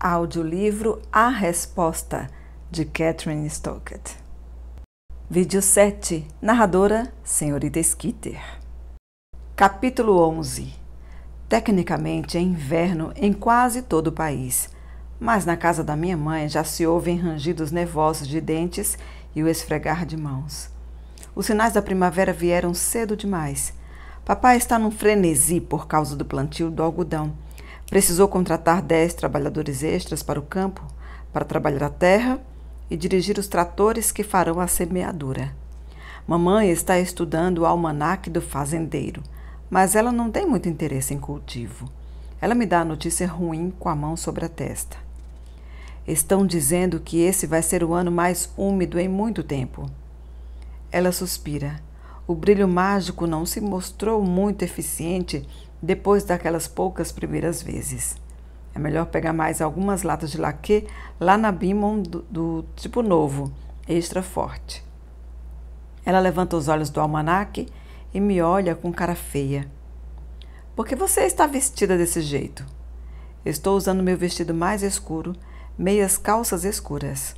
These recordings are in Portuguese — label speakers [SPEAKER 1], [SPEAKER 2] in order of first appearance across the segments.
[SPEAKER 1] Audiolivro A Resposta, de Kathryn Stockett. Vídeo 7. Narradora, Senhorita Skitter. Capítulo 11. Tecnicamente é inverno em quase todo o país, mas na casa da minha mãe já se ouvem rangidos nervosos de dentes e o esfregar de mãos. Os sinais da primavera vieram cedo demais. Papai está num frenesi por causa do plantio do algodão. Precisou contratar 10 trabalhadores extras para o campo, para trabalhar a terra e dirigir os tratores que farão a semeadura. Mamãe está estudando o almanaque do fazendeiro, mas ela não tem muito interesse em cultivo. Ela me dá a notícia ruim com a mão sobre a testa. Estão dizendo que esse vai ser o ano mais úmido em muito tempo. Ela suspira. O brilho mágico não se mostrou muito eficiente depois daquelas poucas primeiras vezes. É melhor pegar mais algumas latas de laquê lá na Bimon do tipo novo, extra forte. Ela levanta os olhos do almanaque e me olha com cara feia. Por que você está vestida desse jeito? Estou usando meu vestido mais escuro, meias calças escuras.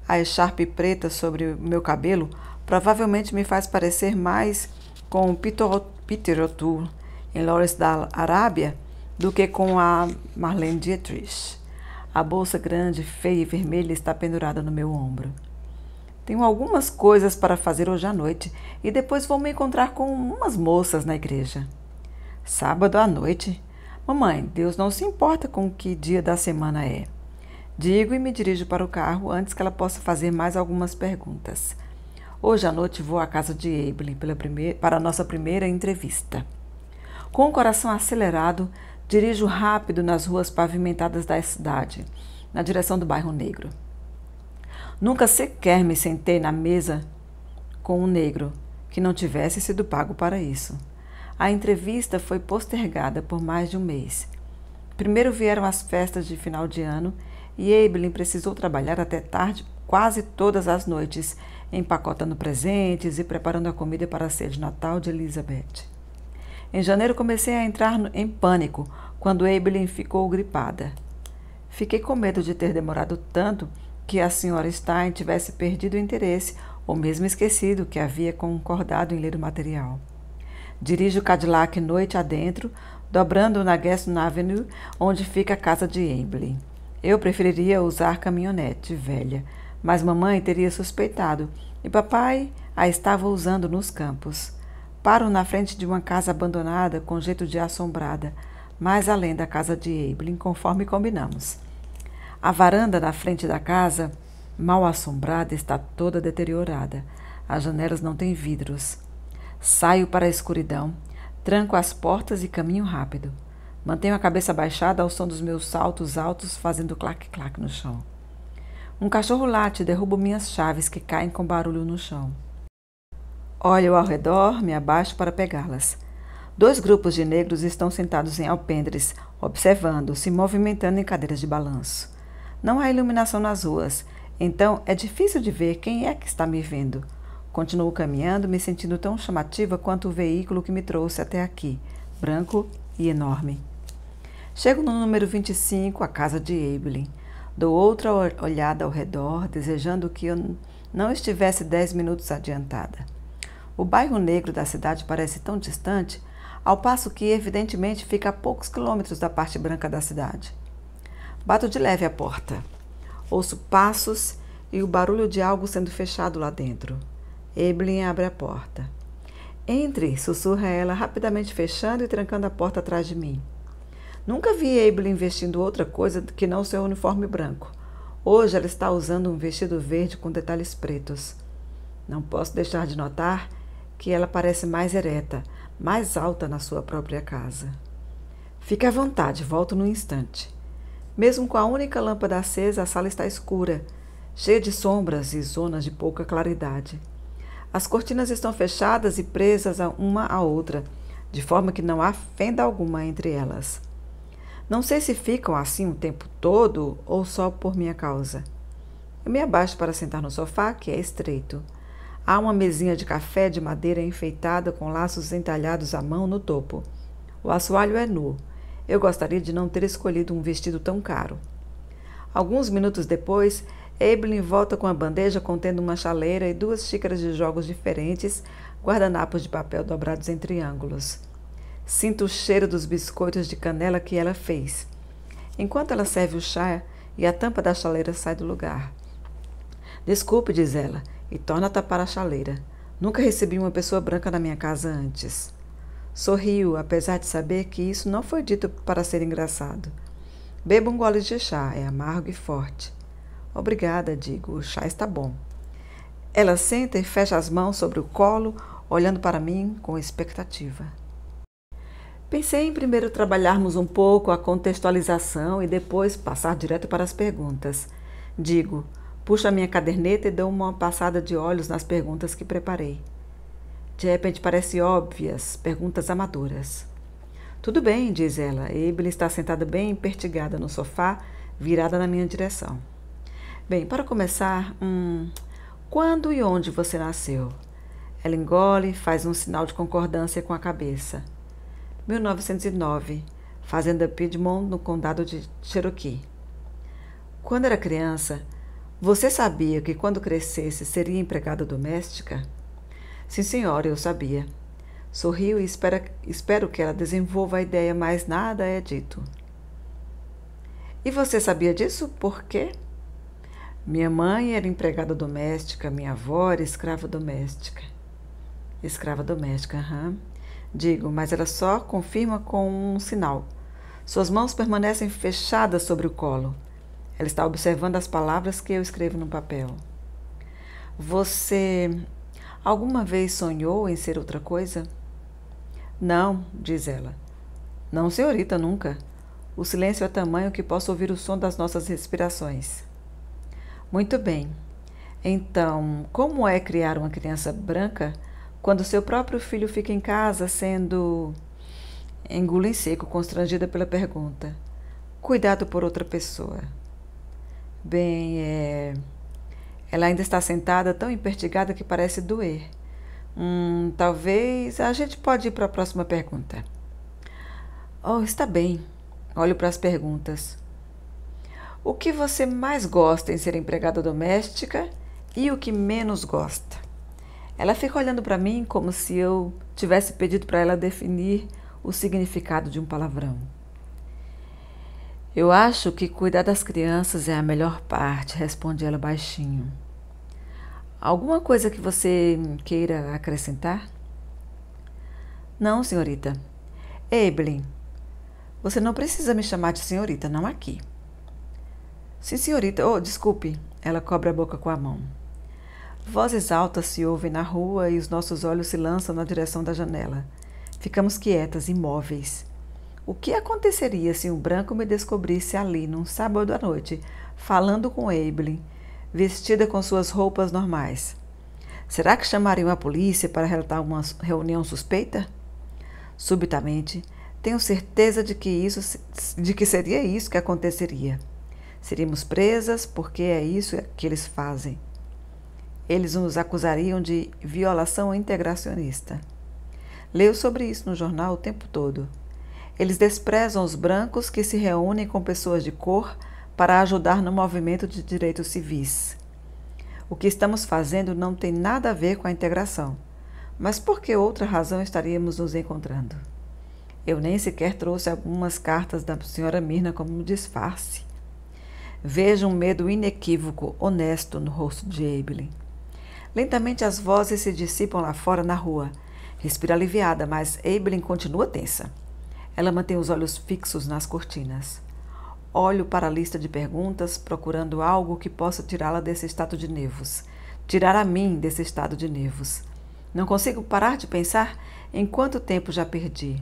[SPEAKER 1] A echarpe preta sobre o meu cabelo provavelmente me faz parecer mais com o Peter O'Toole em Lawrence da Arábia do que com a Marlene Dietrich. A bolsa grande, feia e vermelha está pendurada no meu ombro. Tenho algumas coisas para fazer hoje à noite e depois vou me encontrar com umas moças na igreja. Sábado à noite? Mamãe, Deus não se importa com que dia da semana é. Digo e me dirijo para o carro antes que ela possa fazer mais algumas perguntas. Hoje à noite vou à casa de Evelyn para a nossa primeira entrevista. Com o coração acelerado, dirijo rápido nas ruas pavimentadas da cidade, na direção do bairro negro. Nunca sequer me sentei na mesa com um negro que não tivesse sido pago para isso. A entrevista foi postergada por mais de um mês. Primeiro vieram as festas de final de ano e Evelyn precisou trabalhar até tarde quase todas as noites, empacotando presentes e preparando a comida para a ceia de Natal de Elizabeth. Em janeiro comecei a entrar em pânico quando Evelyn ficou gripada. Fiquei com medo de ter demorado tanto que a senhora Stein tivesse perdido o interesse ou mesmo esquecido que havia concordado em ler o material. Dirijo o Cadillac noite adentro, dobrando na Gaston Avenue, onde fica a casa de Evelyn. Eu preferiria usar caminhonete velha, mas mamãe teria suspeitado e papai a estava usando nos campos. Paro na frente de uma casa abandonada com jeito de assombrada, mais além da casa de Evelyn, conforme combinamos. A varanda na frente da casa, mal assombrada, está toda deteriorada. As janelas não têm vidros. Saio para a escuridão, tranco as portas e caminho rápido. Mantenho a cabeça baixada ao som dos meus saltos altos fazendo clac-clac no chão. Um cachorro late e derruba minhas chaves que caem com barulho no chão. Olho ao redor, me abaixo para pegá-las. 2 grupos de negros estão sentados em alpendres, observando, se movimentando em cadeiras de balanço. Não há iluminação nas ruas, então é difícil de ver quem é que está me vendo. Continuo caminhando, me sentindo tão chamativa quanto o veículo que me trouxe até aqui, branco e enorme. Chego no número 25, a casa de Evelyn. Dou outra olhada ao redor, desejando que eu não estivesse 10 minutos adiantada. O bairro negro da cidade parece tão distante, ao passo que evidentemente fica a poucos quilômetros da parte branca da cidade. Bato de leve a porta. Ouço passos e o barulho de algo sendo fechado lá dentro. Evelyn abre a porta. Entre, sussurra ela, rapidamente fechando e trancando a porta atrás de mim. Nunca vi Evelyn vestindo outra coisa que não seu uniforme branco. Hoje ela está usando um vestido verde com detalhes pretos. Não posso deixar de notar que ela parece mais ereta, mais alta na sua própria casa. Fique à vontade, volto num instante. Mesmo com a única lâmpada acesa, a sala está escura, cheia de sombras e zonas de pouca claridade. As cortinas estão fechadas e presas uma à outra, de forma que não há fenda alguma entre elas. Não sei se ficam assim o tempo todo ou só por minha causa. Eu me abaixo para sentar no sofá, que é estreito. Há uma mesinha de café de madeira enfeitada com laços entalhados à mão no topo. O assoalho é nu. Eu gostaria de não ter escolhido um vestido tão caro. Alguns minutos depois, Evelyn volta com a bandeja contendo uma chaleira e 2 xícaras de jogos diferentes, guardanapos de papel dobrados em triângulos. Sinto o cheiro dos biscoitos de canela que ela fez. Enquanto ela serve o chá e a tampa da chaleira sai do lugar. Desculpe, diz ela, e torna a tapar a chaleira. Nunca recebi uma pessoa branca na minha casa antes. Sorrio, apesar de saber que isso não foi dito para ser engraçado. Bebo um gole de chá, é amargo e forte. Obrigada, digo, o chá está bom. Ela senta e fecha as mãos sobre o colo, olhando para mim com expectativa. Pensei em primeiro trabalharmos um pouco a contextualização e depois passar direto para as perguntas. Digo, puxo a minha caderneta e dou uma passada de olhos nas perguntas que preparei. De repente parecem óbvias, perguntas amadoras. Tudo bem, diz ela. Evelyn está sentada bem empertigada no sofá, virada na minha direção. Bem, para começar, quando e onde você nasceu? Ela engole, faz um sinal de concordância com a cabeça. 1909, Fazenda Piedmont, no condado de Cherokee. Quando era criança, você sabia que quando crescesse seria empregada doméstica? Sim, senhora, eu sabia. Sorrio e espero que ela desenvolva a ideia, mas nada é dito. E você sabia disso? Por quê? Minha mãe era empregada doméstica, minha avó era escrava doméstica. Escrava doméstica, aham. Digo, mas ela só confirma com um sinal. Suas mãos permanecem fechadas sobre o colo. Ela está observando as palavras que eu escrevo no papel. Você alguma vez sonhou em ser outra coisa? Não, diz ela. Não, senhorita, nunca. O silêncio é tamanho que posso ouvir o som das nossas respirações. Muito bem. Então, como é criar uma criança branca quando seu próprio filho fica em casa sendo... Engulo em seco, constrangida pela pergunta. Cuidado por outra pessoa. Bem, Ela ainda está sentada, tão empertigada que parece doer. Talvez a gente pode ir para a próxima pergunta. Oh, está bem. Olho para as perguntas. O que você mais gosta em ser empregada doméstica e o que menos gosta? Ela fica olhando para mim como se eu tivesse pedido para ela definir o significado de um palavrão. Eu acho que cuidar das crianças é a melhor parte, responde ela baixinho. Alguma coisa que você queira acrescentar? Não, senhorita. Evelyn, você não precisa me chamar de senhorita, não aqui. Sim, senhorita. Oh, desculpe. Ela cobre a boca com a mão. Vozes altas se ouvem na rua e os nossos olhos se lançam na direção da janela. Ficamos quietas, imóveis. O que aconteceria se um branco me descobrisse ali, num sábado à noite, falando com Evelyn, vestida com suas roupas normais? Será que chamariam a polícia para relatar uma reunião suspeita? Subitamente, tenho certeza de que seria isso que aconteceria. Seríamos presas porque é isso que eles fazem. Eles nos acusariam de violação integracionista. Leio sobre isso no jornal o tempo todo. Eles desprezam os brancos que se reúnem com pessoas de cor para ajudar no movimento de direitos civis. O que estamos fazendo não tem nada a ver com a integração. Mas por que outra razão estaríamos nos encontrando? Eu nem sequer trouxe algumas cartas da senhora Myrna como disfarce. Vejo um medo inequívoco, honesto no rosto de Evelyn. Lentamente as vozes se dissipam lá fora na rua. Respiro aliviada, mas Evelyn continua tensa. Ela mantém os olhos fixos nas cortinas. Olho para a lista de perguntas, procurando algo que possa tirá-la desse estado de nervos. Tirar a mim desse estado de nervos. Não consigo parar de pensar em quanto tempo já perdi.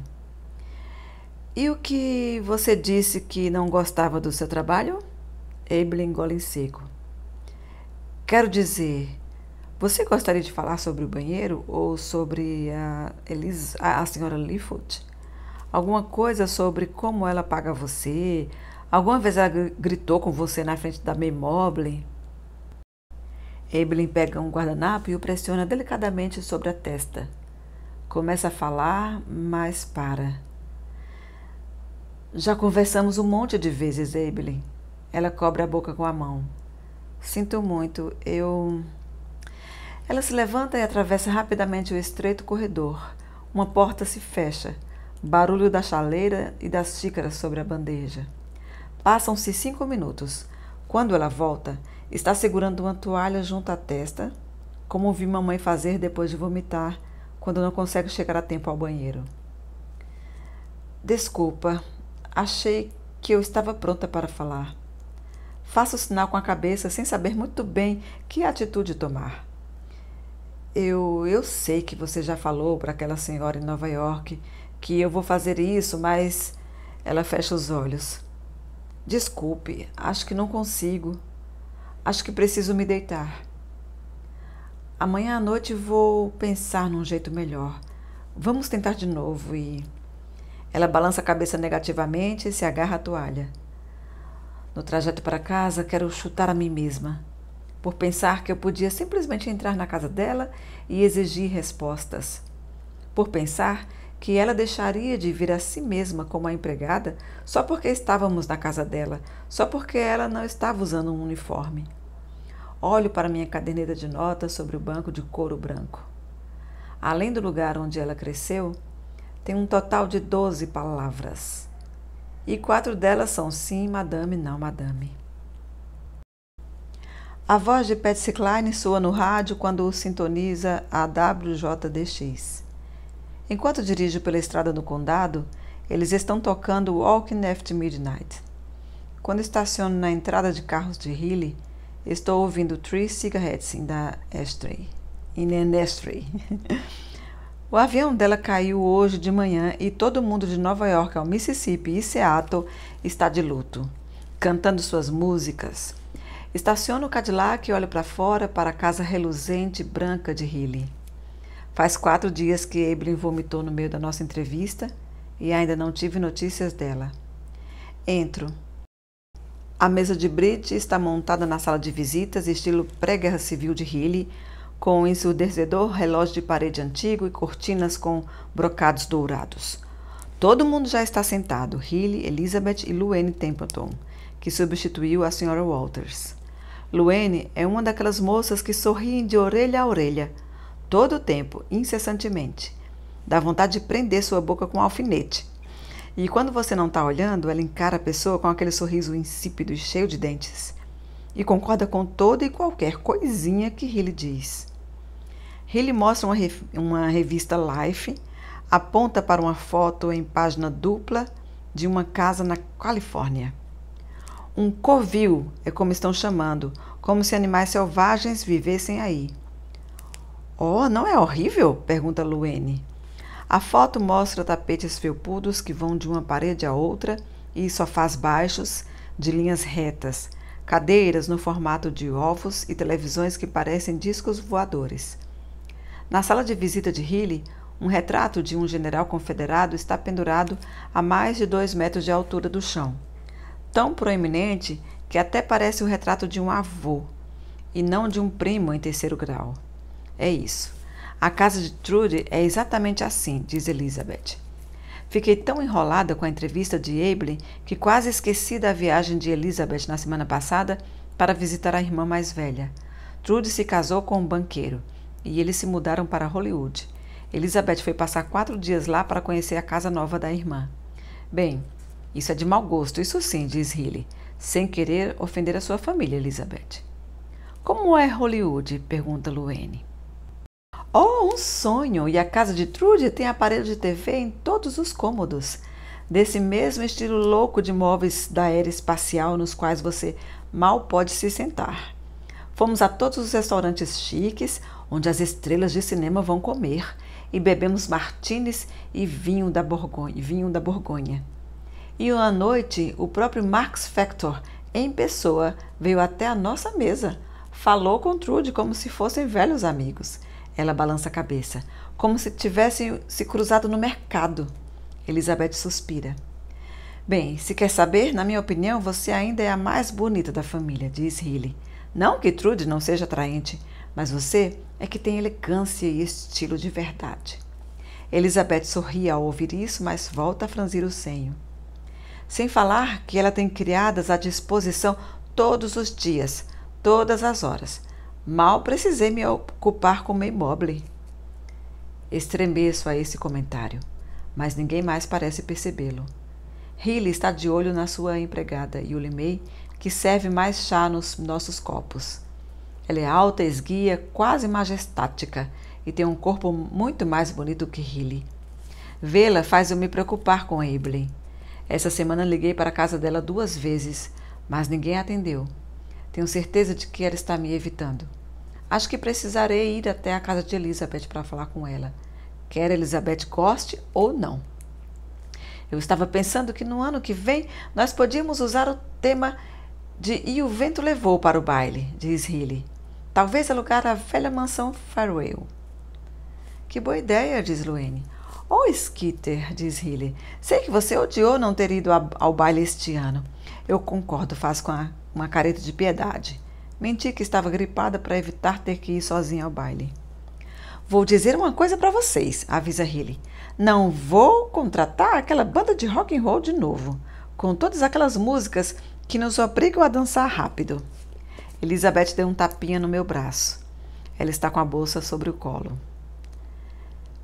[SPEAKER 1] E o que você disse que não gostava do seu trabalho? Evelyn engole em seco. Quero dizer, você gostaria de falar sobre o banheiro ou sobre a senhora Leafoot? Alguma coisa sobre como ela paga você? Alguma vez ela gritou com você na frente da Maymobile? Evelyn pega um guardanapo e o pressiona delicadamente sobre a testa. Começa a falar, mas para. Já conversamos um monte de vezes, Evelyn. Ela cobre a boca com a mão. Sinto muito, Ela se levanta e atravessa rapidamente o estreito corredor. Uma porta se fecha. Barulho da chaleira e das xícaras sobre a bandeja. Passam-se 5 minutos. Quando ela volta, está segurando uma toalha junto à testa, como vi mamãe fazer depois de vomitar, quando não consegue chegar a tempo ao banheiro. Desculpa, achei que eu estava pronta para falar. Faço sinal com a cabeça sem saber muito bem que atitude tomar. Eu sei que você já falou para aquela senhora em Nova York que eu vou fazer isso, mas... Ela fecha os olhos. Desculpe, acho que não consigo. Acho que preciso me deitar. Amanhã à noite vou pensar num jeito melhor. Vamos tentar de novo e... Ela balança a cabeça negativamente e se agarra à toalha. No trajeto para casa, quero chutar a mim mesma, por pensar que eu podia simplesmente entrar na casa dela e exigir respostas. Por pensar que ela deixaria de vir a si mesma como a empregada só porque estávamos na casa dela, só porque ela não estava usando um uniforme. Olho para minha caderneta de notas sobre o banco de couro branco. Além do lugar onde ela cresceu, tem um total de 12 palavras. E 4 delas são sim, madame, não, madame. A voz de Patsy Cline soa no rádio quando sintoniza a WJDX. Enquanto dirijo pela estrada no condado, eles estão tocando Walking After Midnight. Quando estaciono na entrada de carros de Healy, estou ouvindo Three Cigarettes in an Ashtray. O avião dela caiu hoje de manhã e todo mundo de Nova York ao Mississippi e Seattle está de luto, cantando suas músicas. Estaciono o Cadillac e olho para fora para a casa reluzente branca de Healy. Faz 4 dias que Evelyn vomitou no meio da nossa entrevista e ainda não tive notícias dela. Entro. A mesa de bridge está montada na sala de visitas, estilo pré-guerra civil de Healy, com um ensurdecedor relógio de parede antigo e cortinas com brocados dourados. Todo mundo já está sentado, Healy, Elizabeth e Luanne Templeton, que substituiu a Sra. Walters. Luanne é uma daquelas moças que sorriem de orelha a orelha, todo o tempo, incessantemente. Dá vontade de prender sua boca com um alfinete. E quando você não está olhando, ela encara a pessoa com aquele sorriso insípido e cheio de dentes. E concorda com toda e qualquer coisinha que Healy diz. Healy mostra uma revista Life, aponta para uma foto em página dupla de uma casa na Califórnia. Um covil é como estão chamando, como se animais selvagens vivessem aí. Oh, não é horrível? Pergunta Luanne. A foto mostra tapetes felpudos que vão de uma parede a outra e sofás baixos de linhas retas, cadeiras no formato de ovos e televisões que parecem discos voadores. Na sala de visita de Healy, um retrato de um general confederado está pendurado a mais de 2 metros de altura do chão, tão proeminente que até parece o retrato de um avô, e não de um primo em 3º grau. É isso. A casa de Trudy é exatamente assim, diz Elizabeth. Fiquei tão enrolada com a entrevista de Evelyn que quase esqueci da viagem de Elizabeth na semana passada para visitar a irmã mais velha. Trudy se casou com um banqueiro e eles se mudaram para Hollywood. Elizabeth foi passar 4 dias lá para conhecer a casa nova da irmã. Bem, isso é de mau gosto, isso sim, diz Healy, sem querer ofender a sua família, Elizabeth. Como é Hollywood? Pergunta Luanne. Oh, um sonho! E a casa de Trudy tem aparelho de TV em todos os cômodos, desse mesmo estilo louco de móveis da era espacial nos quais você mal pode se sentar. Fomos a todos os restaurantes chiques, onde as estrelas de cinema vão comer, e bebemos martinis e vinho da Borgonha. E à noite, o próprio Max Factor, em pessoa, veio até a nossa mesa. Falou com Trudy como se fossem velhos amigos. Ela balança a cabeça, como se tivessem se cruzado no mercado. Elizabeth suspira. Bem, se quer saber, na minha opinião, você ainda é a mais bonita da família, diz Healy. Não que Trudy não seja atraente, mas você é que tem elegância e estilo de verdade. Elizabeth sorri ao ouvir isso, mas volta a franzir o senho. Sem falar que ela tem criadas à disposição todos os dias, todas as horas. Mal precisei me ocupar com May Mobley. Estremeço a esse comentário, mas ninguém mais parece percebê-lo. Riley está de olho na sua empregada, Yulie May, que serve mais chá nos nossos copos. Ela é alta, esguia, quase majestática e tem um corpo muito mais bonito que Riley. Vê-la faz eu me preocupar com Evelyn. Essa semana liguei para a casa dela 2 vezes, mas ninguém atendeu. Tenho certeza de que ela está me evitando. Acho que precisarei ir até a casa de Elizabeth para falar com ela, quer Elizabeth goste ou não. Eu estava pensando que no ano que vem nós podíamos usar o tema de E o Vento Levou para o baile, diz Riley. Talvez alugar a velha mansão Farewell. Que boa ideia, diz Luane. Oh, Skeeter, diz Riley, sei que você odiou não ter ido ao baile este ano. Eu concordo, faz com uma careta de piedade. Menti que estava gripada para evitar ter que ir sozinha ao baile. Vou dizer uma coisa para vocês, avisa Riley. Não vou contratar aquela banda de rock and roll de novo, com todas aquelas músicas que nos obrigam a dançar rápido. Elizabeth deu um tapinha no meu braço. Ela está com a bolsa sobre o colo.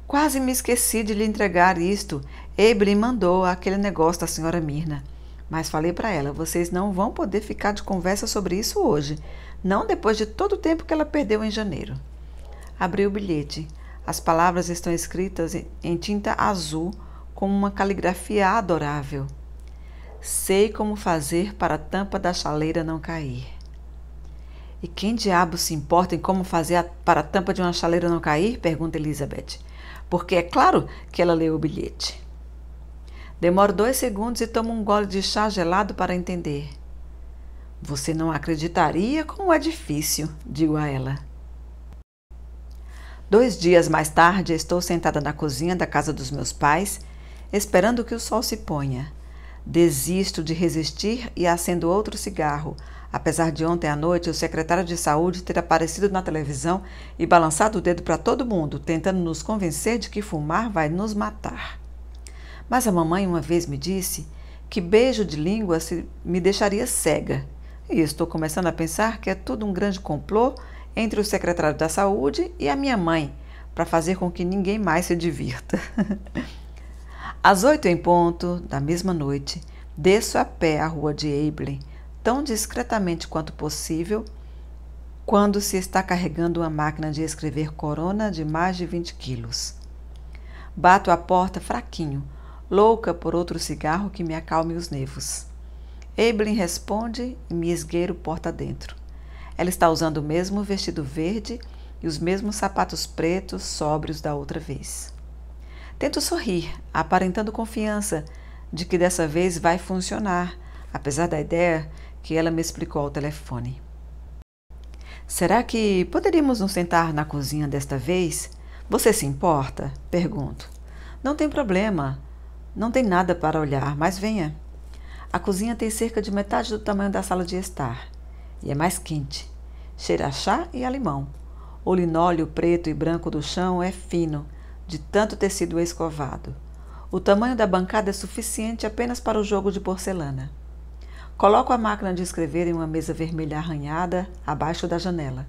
[SPEAKER 1] Quase me esqueci de lhe entregar isto. Evelyn mandou aquele negócio da senhora Myrna. Mas falei para ela, vocês não vão poder ficar de conversa sobre isso hoje, não depois de todo o tempo que ela perdeu em janeiro. Abri o bilhete. As palavras estão escritas em tinta azul, com uma caligrafia adorável. Sei como fazer para a tampa da chaleira não cair. E quem diabo se importa em como fazer para a tampa de uma chaleira não cair? Pergunta Elizabeth. Porque é claro que ela leu o bilhete. Demoro 2 segundos e tomo um gole de chá gelado para entender. Você não acreditaria como é difícil, digo a ela. 2 dias mais tarde, estou sentada na cozinha da casa dos meus pais, esperando que o sol se ponha. Desisto de resistir e acendo outro cigarro, apesar de ontem à noite o secretário de saúde ter aparecido na televisão e balançado o dedo para todo mundo, tentando nos convencer de que fumar vai nos matar. Mas a mamãe uma vez me disse que beijo de língua me deixaria cega, e estou começando a pensar que é tudo um grande complô entre o secretário da saúde e a minha mãe, para fazer com que ninguém mais se divirta. Às 8 em ponto da mesma noite, desço a pé a rua de Evelyn, tão discretamente quanto possível, quando se está carregando uma máquina de escrever Corona de mais de 20 quilos. Bato a porta fraquinho, louca por outro cigarro que me acalme os nervos. Evelyn responde e me esgueiro porta dentro. Ela está usando o mesmo vestido verde e os mesmos sapatos pretos sóbrios da outra vez. Tento sorrir, aparentando confiança de que dessa vez vai funcionar, apesar da ideia que ela me explicou ao telefone. Será que poderíamos nos sentar na cozinha desta vez? Você se importa? Pergunto. Não tem problema. Não tem nada para olhar, mas venha. A cozinha tem cerca de metade do tamanho da sala de estar. E é mais quente. Cheira a chá e a limão. O linóleo preto e branco do chão é fino, de tanto ter sido escovado. O tamanho da bancada é suficiente apenas para o jogo de porcelana. Coloco a máquina de escrever em uma mesa vermelha arranhada, abaixo da janela.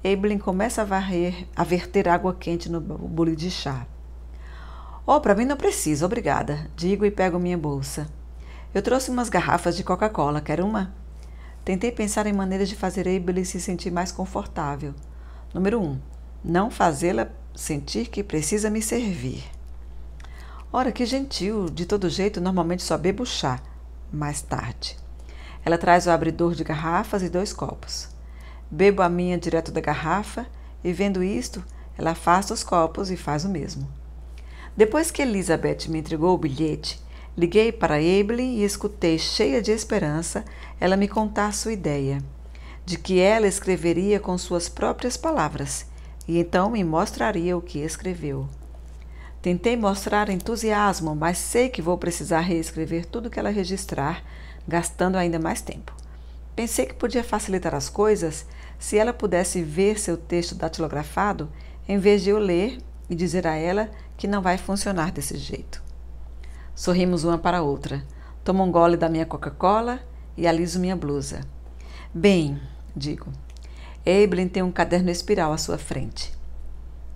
[SPEAKER 1] Evelyn começa a verter água quente no bule de chá. Oh, para mim não precisa, obrigada, digo e pego minha bolsa. Eu trouxe umas garrafas de Coca-Cola, quer uma? Tentei pensar em maneiras de fazer Evelyn se sentir mais confortável. Número 1. Não fazê-la sentir que precisa me servir. Ora, que gentil, de todo jeito, normalmente só bebo chá. Mais tarde. Ela traz o abridor de garrafas e 2 copos. Bebo a minha direto da garrafa e, vendo isto, ela afasta os copos e faz o mesmo. Depois que Elizabeth me entregou o bilhete, liguei para Evelyn e escutei, cheia de esperança, ela me contar sua ideia, de que ela escreveria com suas próprias palavras, e então me mostraria o que escreveu. Tentei mostrar entusiasmo, mas sei que vou precisar reescrever tudo que ela registrar, gastando ainda mais tempo. Pensei que podia facilitar as coisas se ela pudesse ver seu texto datilografado, em vez de eu ler e dizer a ela que não vai funcionar desse jeito. Sorrimos uma para a outra. Tomo um gole da minha Coca-Cola e aliso minha blusa. Bem, digo, Evelyn tem um caderno espiral à sua frente.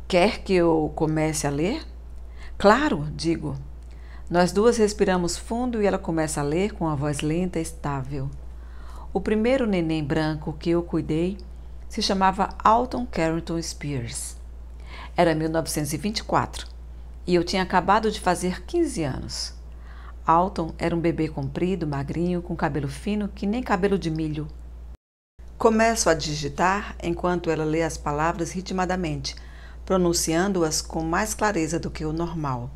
[SPEAKER 1] Quer que eu comece a ler? Claro, digo. Nós duas respiramos fundo e ela começa a ler com a voz lenta e estável. O primeiro neném branco que eu cuidei se chamava Alton Carrington Spears. Era 1924 e eu tinha acabado de fazer 15 anos. Alton era um bebê comprido, magrinho, com cabelo fino que nem cabelo de milho. Começo a digitar enquanto ela lê as palavras ritmadamente, pronunciando-as com mais clareza do que o normal.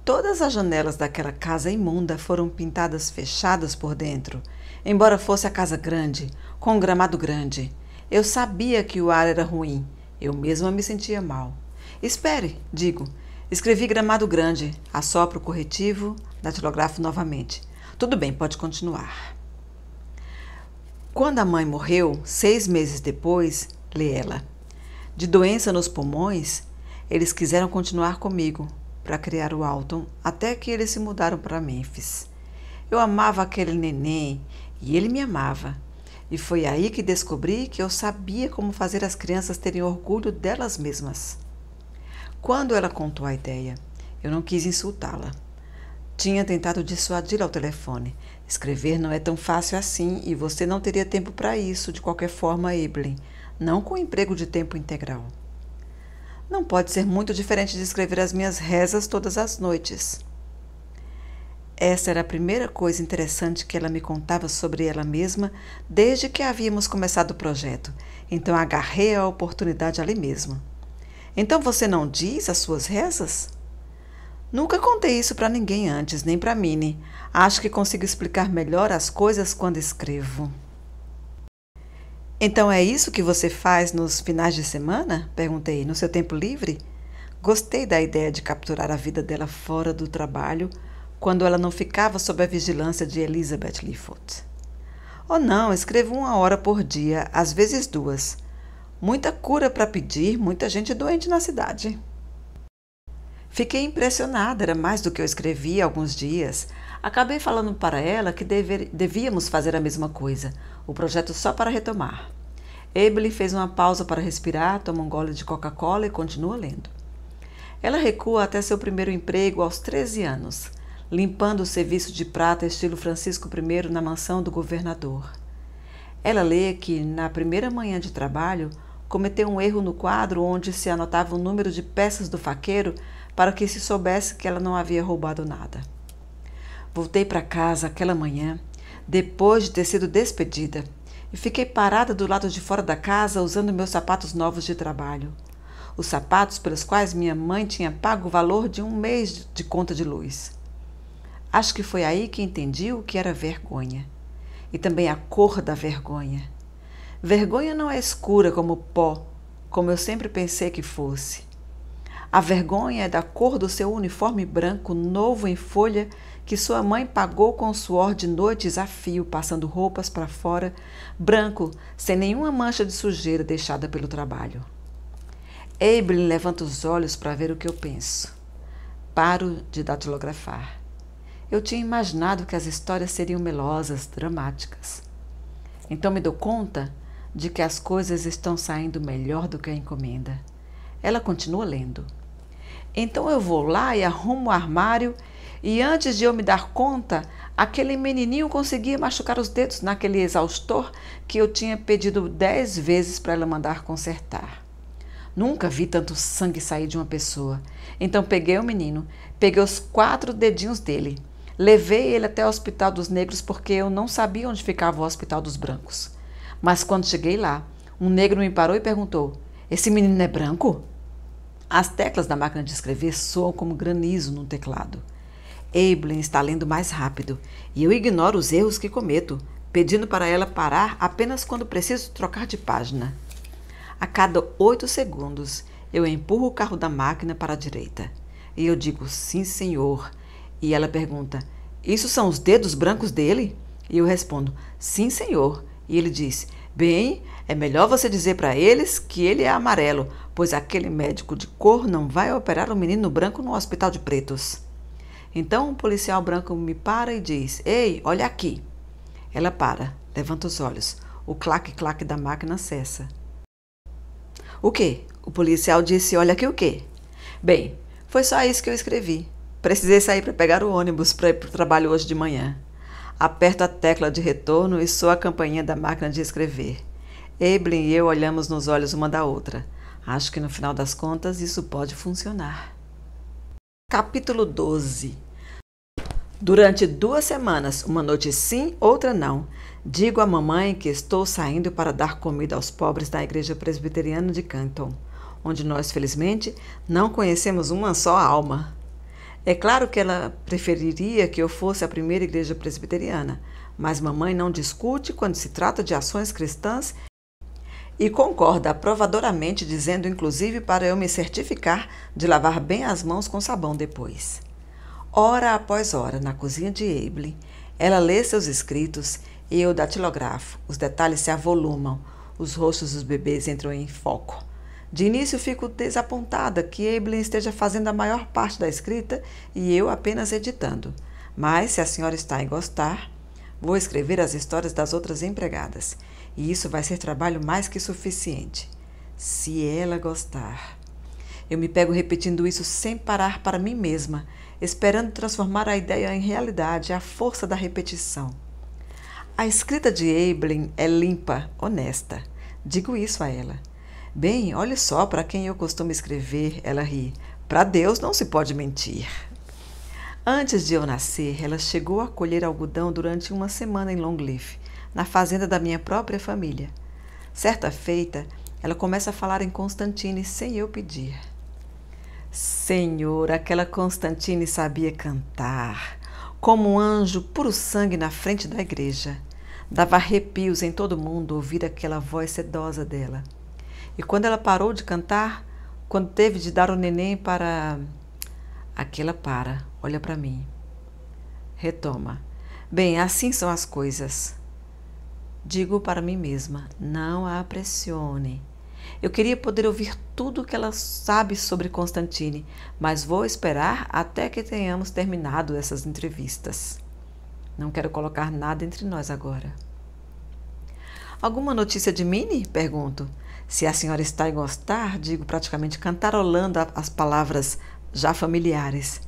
[SPEAKER 1] Todas as janelas daquela casa imunda foram pintadas fechadas por dentro, embora fosse a casa grande, com um gramado grande. Eu sabia que o ar era ruim, eu mesma me sentia mal. Espere, digo. Escrevi gramado grande, assopro o corretivo, datilografo novamente. Tudo bem, pode continuar. Quando a mãe morreu, 6 meses depois, lê ela. De doença nos pulmões, eles quiseram continuar comigo para criar o Alton, até que eles se mudaram para Memphis. Eu amava aquele neném e ele me amava. E foi aí que descobri que eu sabia como fazer as crianças terem orgulho delas mesmas. Quando ela contou a ideia, eu não quis insultá-la. Tinha tentado dissuadi-la ao telefone. Escrever não é tão fácil assim e você não teria tempo para isso, de qualquer forma, Evelyn. Não com emprego de tempo integral. Não pode ser muito diferente de escrever as minhas rezas todas as noites. Essa era a primeira coisa interessante que ela me contava sobre ela mesma desde que havíamos começado o projeto. Então agarrei a oportunidade ali mesmo. Então você não diz as suas rezas? Nunca contei isso para ninguém antes, nem para Minnie. Acho que consigo explicar melhor as coisas quando escrevo. Então é isso que você faz nos finais de semana? Perguntei, no seu tempo livre? Gostei da ideia de capturar a vida dela fora do trabalho, quando ela não ficava sob a vigilância de Elizabeth Leafoot. Oh não, escrevo 1 hora por dia, às vezes 2. Muita cura para pedir, muita gente doente na cidade. Fiquei impressionada, era mais do que eu escrevi há alguns dias. Acabei falando para ela que devíamos fazer a mesma coisa, o projeto só para retomar. Evelyn fez uma pausa para respirar, toma um gole de Coca-Cola e continua lendo. Ela recua até seu primeiro emprego aos 13 anos, limpando o serviço de prata estilo Francisco I na mansão do governador. Ela lê que, na primeira manhã de trabalho, cometeu um erro no quadro onde se anotava o número de peças do faqueiro para que se soubesse que ela não havia roubado nada. Voltei para casa aquela manhã, depois de ter sido despedida, e fiquei parada do lado de fora da casa usando meus sapatos novos de trabalho. Os sapatos pelos quais minha mãe tinha pago o valor de 1 mês de conta de luz. Acho que foi aí que entendi o que era vergonha. E também a cor da vergonha. Vergonha não é escura como pó, como eu sempre pensei que fosse. A vergonha é da cor do seu uniforme branco novo em folha que sua mãe pagou com suor de noites a fio, passando roupas para fora, branco, sem nenhuma mancha de sujeira deixada pelo trabalho. Evelyn levanta os olhos para ver o que eu penso. Paro de datilografar. Eu tinha imaginado que as histórias seriam melosas, dramáticas. Então me dou conta de que as coisas estão saindo melhor do que a encomenda. Ela continua lendo. Então eu vou lá e arrumo o armário e antes de eu me dar conta, aquele menininho conseguia machucar os dedos naquele exaustor que eu tinha pedido 10 vezes para ela mandar consertar. Nunca vi tanto sangue sair de uma pessoa. Então peguei o menino, peguei os 4 dedinhos dele, levei ele até o Hospital dos Negros porque eu não sabia onde ficava o Hospital dos Brancos. Mas quando cheguei lá, um negro me parou e perguntou: "Esse menino é branco?" As teclas da máquina de escrever soam como granizo no teclado. Evelyn está lendo mais rápido e eu ignoro os erros que cometo, pedindo para ela parar apenas quando preciso trocar de página. A cada 8 segundos, eu empurro o carro da máquina para a direita. E eu digo, sim, senhor. E ela pergunta, isso são os dedos brancos dele? E eu respondo, sim, senhor. E ele diz, bem, é melhor você dizer para eles que ele é amarelo, pois aquele médico de cor não vai operar um menino branco no hospital de pretos. Então um policial branco me para e diz: Ei, olha aqui. Ela para, levanta os olhos. O claque-claque da máquina cessa. O quê? O policial disse: Olha aqui o quê? Bem, foi só isso que eu escrevi. Precisei sair para pegar o ônibus para ir para o trabalho hoje de manhã. Aperto a tecla de retorno e soa a campainha da máquina de escrever. Evelyn e eu olhamos nos olhos uma da outra. Acho que no final das contas isso pode funcionar. Capítulo 12. Durante 2 semanas, uma noite sim, outra não, digo à mamãe que estou saindo para dar comida aos pobres da igreja presbiteriana de Canton, onde nós, felizmente, não conhecemos uma só alma. É claro que ela preferiria que eu fosse à primeira igreja presbiteriana, mas mamãe não discute quando se trata de ações cristãs e concorda aprovadoramente, dizendo inclusive para eu me certificar de lavar bem as mãos com sabão depois. Hora após hora, na cozinha de Evelyn, ela lê seus escritos e eu datilografo. Os detalhes se avolumam, os rostos dos bebês entram em foco. De início fico desapontada que Evelyn esteja fazendo a maior parte da escrita e eu apenas editando. Mas, se a senhora Stein gostar, vou escrever as histórias das outras empregadas. E isso vai ser trabalho mais que suficiente. Se ela gostar. Eu me pego repetindo isso sem parar para mim mesma, esperando transformar a ideia em realidade, à força da repetição. A escrita de Evelyn é limpa, honesta. Digo isso a ela. Bem, olhe só para quem eu costumo escrever, ela ri. Para Deus não se pode mentir. Antes de eu nascer, ela chegou a colher algodão durante 1 semana em Longleaf, na fazenda da minha própria família. Certa feita, ela começa a falar em Constantine sem eu pedir. Senhor, aquela Constantine sabia cantar, como um anjo puro sangue na frente da igreja. Dava arrepios em todo mundo ouvir aquela voz sedosa dela. E quando ela parou de cantar, quando teve de dar o neném para... Aqui ela para, olha para mim. Retoma. Bem, assim são as coisas. Digo para mim mesma, não a pressione. Eu queria poder ouvir tudo o que ela sabe sobre Constantine, mas vou esperar até que tenhamos terminado essas entrevistas. Não quero colocar nada entre nós agora. Alguma notícia de Minnie? Pergunto. Se a senhora está a gostar, digo praticamente cantarolando as palavras já familiares.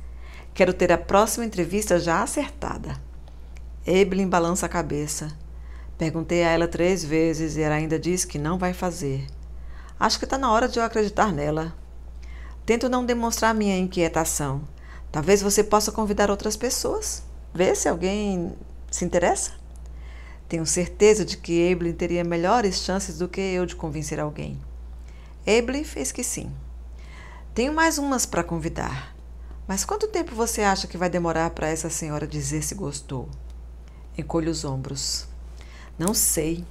[SPEAKER 1] Quero ter a próxima entrevista já acertada. Evelyn balança a cabeça. Perguntei a ela 3 vezes e ela ainda diz que não vai fazer. Acho que está na hora de eu acreditar nela. Tento não demonstrar minha inquietação. Talvez você possa convidar outras pessoas. Ver se alguém se interessa. Tenho certeza de que Evelyn teria melhores chances do que eu de convencer alguém. Evelyn fez que sim. Tenho mais umas para convidar. Mas quanto tempo você acha que vai demorar para essa senhora dizer se gostou? Encolho os ombros. Não sei.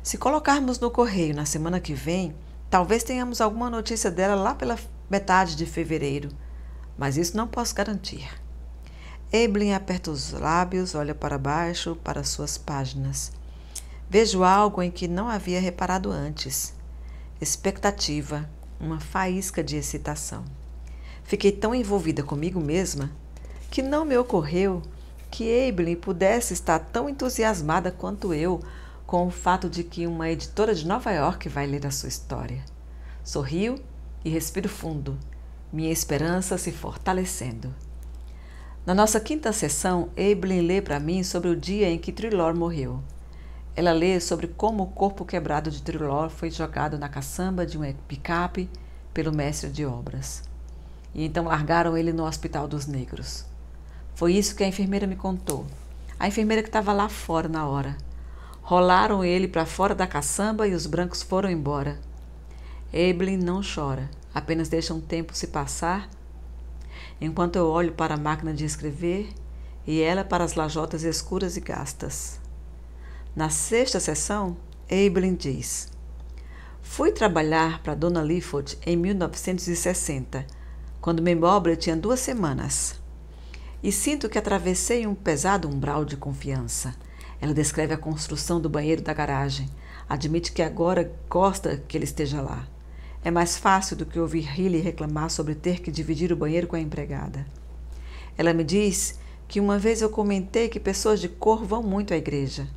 [SPEAKER 1] Se colocarmos no correio na semana que vem, talvez tenhamos alguma notícia dela lá pela metade de fevereiro. Mas isso não posso garantir. Evelyn aperta os lábios, olha para baixo, para suas páginas. Vejo algo em que não havia reparado antes. Expectativa, uma faísca de excitação. Fiquei tão envolvida comigo mesma que não me ocorreu que Evelyn pudesse estar tão entusiasmada quanto eu com o fato de que uma editora de Nova York vai ler a sua história. Sorrio e respiro fundo, minha esperança se fortalecendo. Na nossa 5ª sessão, Evelyn lê para mim sobre o dia em que Trilor morreu. Ela lê sobre como o corpo quebrado de Trilor foi jogado na caçamba de uma picape pelo mestre de obras. E então largaram ele no Hospital dos Negros. Foi isso que a enfermeira me contou. A enfermeira que estava lá fora na hora. Rolaram ele para fora da caçamba e os brancos foram embora. Evelyn não chora, apenas deixa um tempo se passar, enquanto eu olho para a máquina de escrever e ela para as lajotas escuras e gastas. Na 6ª sessão, Evelyn diz: Fui trabalhar para Dona Lifford em 1960, quando meu imóvel tinha 2 semanas. E sinto que atravessei um pesado umbral de confiança. Ela descreve a construção do banheiro da garagem. Admite que agora gosta que ele esteja lá. É mais fácil do que ouvir Riley reclamar sobre ter que dividir o banheiro com a empregada. Ela me diz que uma vez eu comentei que pessoas de cor vão muito à igreja.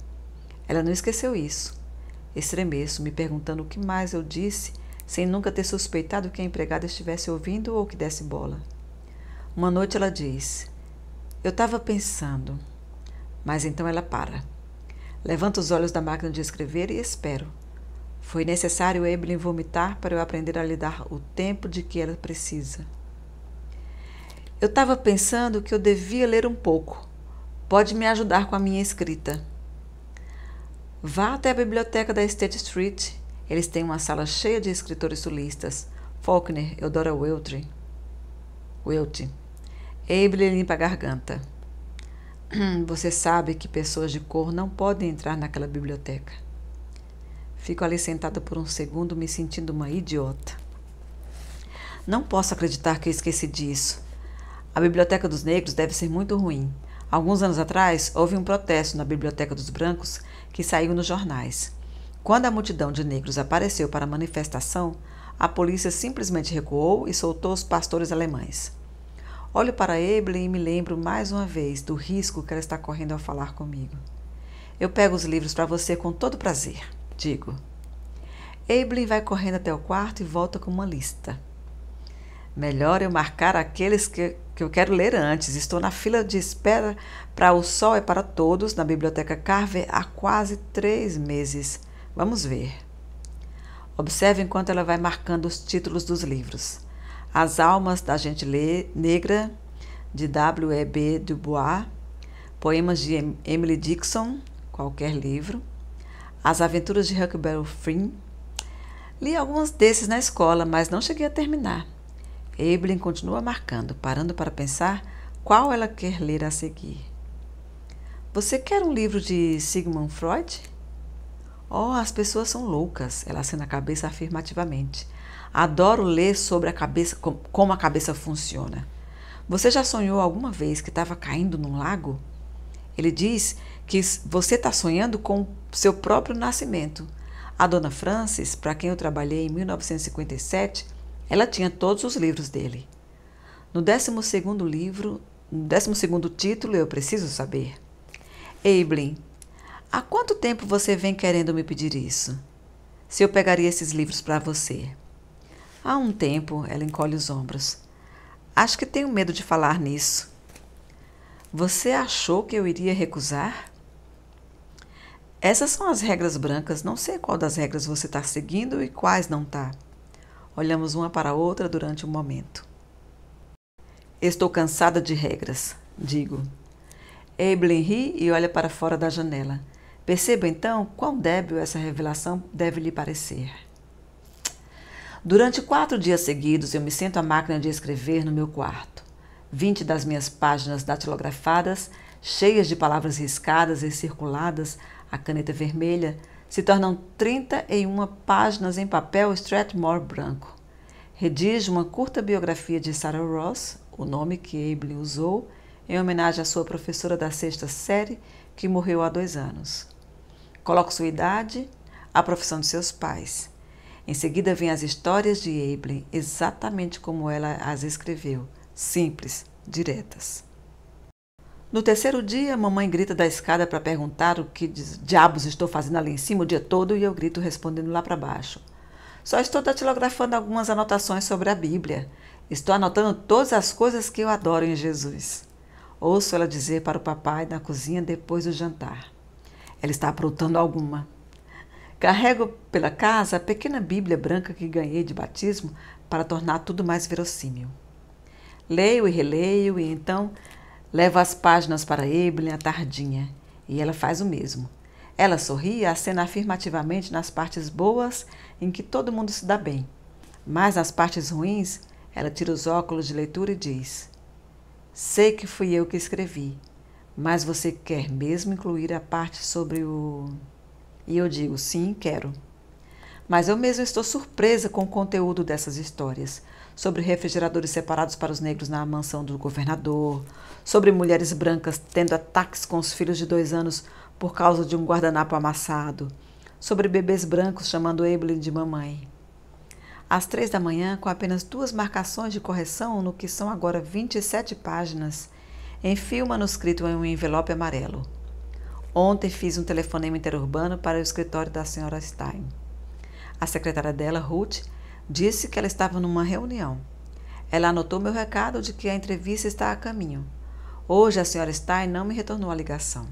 [SPEAKER 1] Ela não esqueceu isso. Estremeço, me perguntando o que mais eu disse, sem nunca ter suspeitado que a empregada estivesse ouvindo ou que desse bola. Uma noite ela diz: eu estava pensando. Mas então ela para. Levanta os olhos da máquina de escrever e espero. Foi necessário Evelyn vomitar para eu aprender a lhe dar o tempo de que ela precisa. Eu estava pensando que eu devia ler um pouco. Pode me ajudar com a minha escrita. Vá até a biblioteca da State Street. Eles têm uma sala cheia de escritores sulistas. Faulkner, Eudora Welty. Evelyn limpa a garganta. Você sabe que pessoas de cor não podem entrar naquela biblioteca. Fico ali sentada por um segundo, me sentindo uma idiota. Não posso acreditar que eu esqueci disso. A Biblioteca dos Negros deve ser muito ruim. Alguns anos atrás, houve um protesto na Biblioteca dos Brancos que saiu nos jornais. Quando a multidão de negros apareceu para a manifestação, a polícia simplesmente recuou e soltou os pastores alemães. Olho para Evelyn e me lembro mais uma vez do risco que ela está correndo ao falar comigo. Eu pego os livros para você com todo prazer, digo. Evelyn vai correndo até o quarto e volta com uma lista. Melhor eu marcar aqueles que eu quero ler antes. Estou na fila de espera para O Sol é para Todos, na Biblioteca Carver, há quase 3 meses. Vamos ver. Observe enquanto ela vai marcando os títulos dos livros. As Almas da Gente Negra, de W.E.B. Du Bois, poemas de Emily Dickinson, qualquer livro, As Aventuras de Huckleberry Finn. Li alguns desses na escola, mas não cheguei a terminar. Evelyn continua marcando, parando para pensar qual ela quer ler a seguir. Você quer um livro de Sigmund Freud? Oh, as pessoas são loucas, ela acena a cabeça afirmativamente. Adoro ler sobre a cabeça, como a cabeça funciona. Você já sonhou alguma vez que estava caindo num lago? Ele diz que você está sonhando com seu próprio nascimento. A dona Frances, para quem eu trabalhei em 1957, ela tinha todos os livros dele. No 12º título, eu preciso saber. Evelyn, há quanto tempo você vem querendo me pedir isso? Se eu pegaria esses livros para você? Há um tempo, ela encolhe os ombros. Acho que tenho medo de falar nisso. Você achou que eu iria recusar? Essas são as regras brancas. Não sei qual das regras você está seguindo e quais não está. Olhamos uma para a outra durante um momento. Estou cansada de regras, digo. Evelyn ri e olha para fora da janela. Perceba então quão débil essa revelação deve lhe parecer. Durante 4 dias seguidos, eu me sento à máquina de escrever no meu quarto. 20 das minhas páginas datilografadas, cheias de palavras riscadas e circuladas à caneta vermelha, se tornam 31 páginas em papel Strathmore branco. Redijo uma curta biografia de Sarah Ross, o nome que Evelyn usou, em homenagem à sua professora da 6ª série, que morreu há 2 anos. Coloco sua idade, a profissão de seus pais. Em seguida vêm as histórias de Evelyn, exatamente como ela as escreveu, simples, diretas. No 3º dia, mamãe grita da escada para perguntar o que diabos estou fazendo ali em cima o dia todo e eu grito respondendo lá para baixo. Só estou datilografando algumas anotações sobre a Bíblia. Estou anotando todas as coisas que eu adoro em Jesus. Ouço ela dizer para o papai na cozinha depois do jantar. Ela está aprontando alguma. Carrego pela casa a pequena Bíblia branca que ganhei de batismo para tornar tudo mais verossímil. Leio e releio e então levo as páginas para Evelyn à tardinha e ela faz o mesmo. Ela sorri e acena afirmativamente nas partes boas em que todo mundo se dá bem. Mas nas partes ruins, ela tira os óculos de leitura e diz: sei que fui eu que escrevi, mas você quer mesmo incluir a parte sobre o... E eu digo, sim, quero. Mas eu mesma estou surpresa com o conteúdo dessas histórias. Sobre refrigeradores separados para os negros na mansão do governador. Sobre mulheres brancas tendo ataques com os filhos de 2 anos por causa de um guardanapo amassado. Sobre bebês brancos chamando Evelyn de mamãe. Às 3 da manhã, com apenas 2 marcações de correção no que são agora 27 páginas, Enfio o manuscrito em um envelope amarelo. Ontem fiz um telefonema interurbano para o escritório da Sra. Stein. A secretária dela, Ruth, disse que ela estava numa reunião. Ela anotou meu recado de que a entrevista está a caminho. Hoje a Sra. Stein não me retornou a ligação.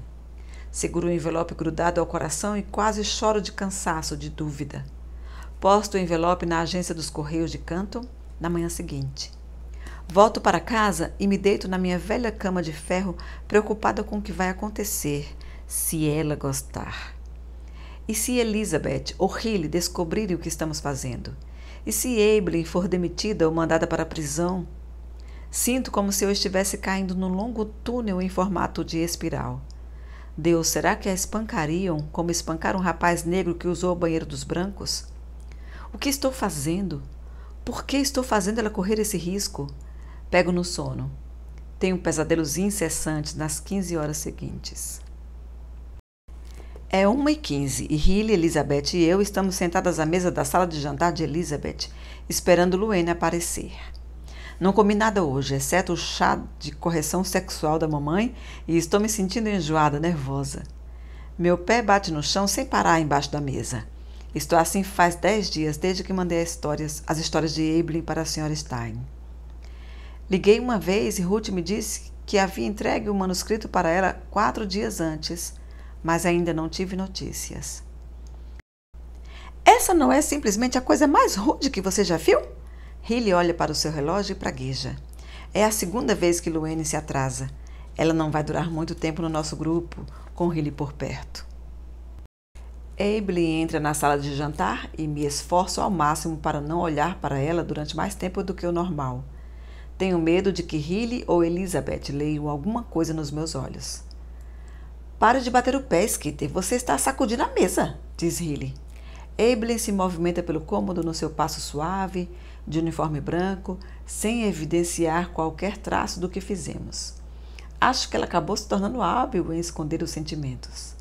[SPEAKER 1] Seguro o envelope grudado ao coração e quase choro de cansaço, de dúvida. Posto o envelope na agência dos Correios de Canton na manhã seguinte. Volto para casa e me deito na minha velha cama de ferro, preocupada com o que vai acontecer, se ela gostar. E se Elizabeth ou Riley descobrirem o que estamos fazendo? E se Evelyn for demitida ou mandada para a prisão? Sinto como se eu estivesse caindo num longo túnel em formato de espiral. Deus, será que a espancariam como espancaram um rapaz negro que usou o banheiro dos brancos? O que estou fazendo? Por que estou fazendo ela correr esse risco? Pego no sono. Tenho pesadelos incessantes nas 15 horas seguintes. É 1h15 e Riley, Elizabeth e eu estamos sentadas à mesa da sala de jantar de Elizabeth, esperando Luane aparecer. Não comi nada hoje, exceto o chá de correção sexual da mamãe, e estou me sentindo enjoada, nervosa. Meu pé bate no chão sem parar embaixo da mesa. Estou assim faz 10 dias, desde que mandei as histórias de Evelyn para a Sra. Stein. Liguei uma vez e Ruth me disse que havia entregue o manuscrito para ela 4 dias antes, mas ainda não tive notícias. Essa não é simplesmente a coisa mais rude que você já viu? Riley olha para o seu relógio e pragueja. É a segunda vez que Luane se atrasa. Ela não vai durar muito tempo no nosso grupo, com Riley por perto. Evelyn entra na sala de jantar e me esforço ao máximo para não olhar para ela durante mais tempo do que o normal. Tenho medo de que Riley ou Elizabeth leiam alguma coisa nos meus olhos. Pare de bater o pé, Skitter. Você está sacudindo a mesa, diz Riley. Evelyn se movimenta pelo cômodo no seu passo suave, de uniforme branco, sem evidenciar qualquer traço do que fizemos. Acho que ela acabou se tornando hábil em esconder os sentimentos.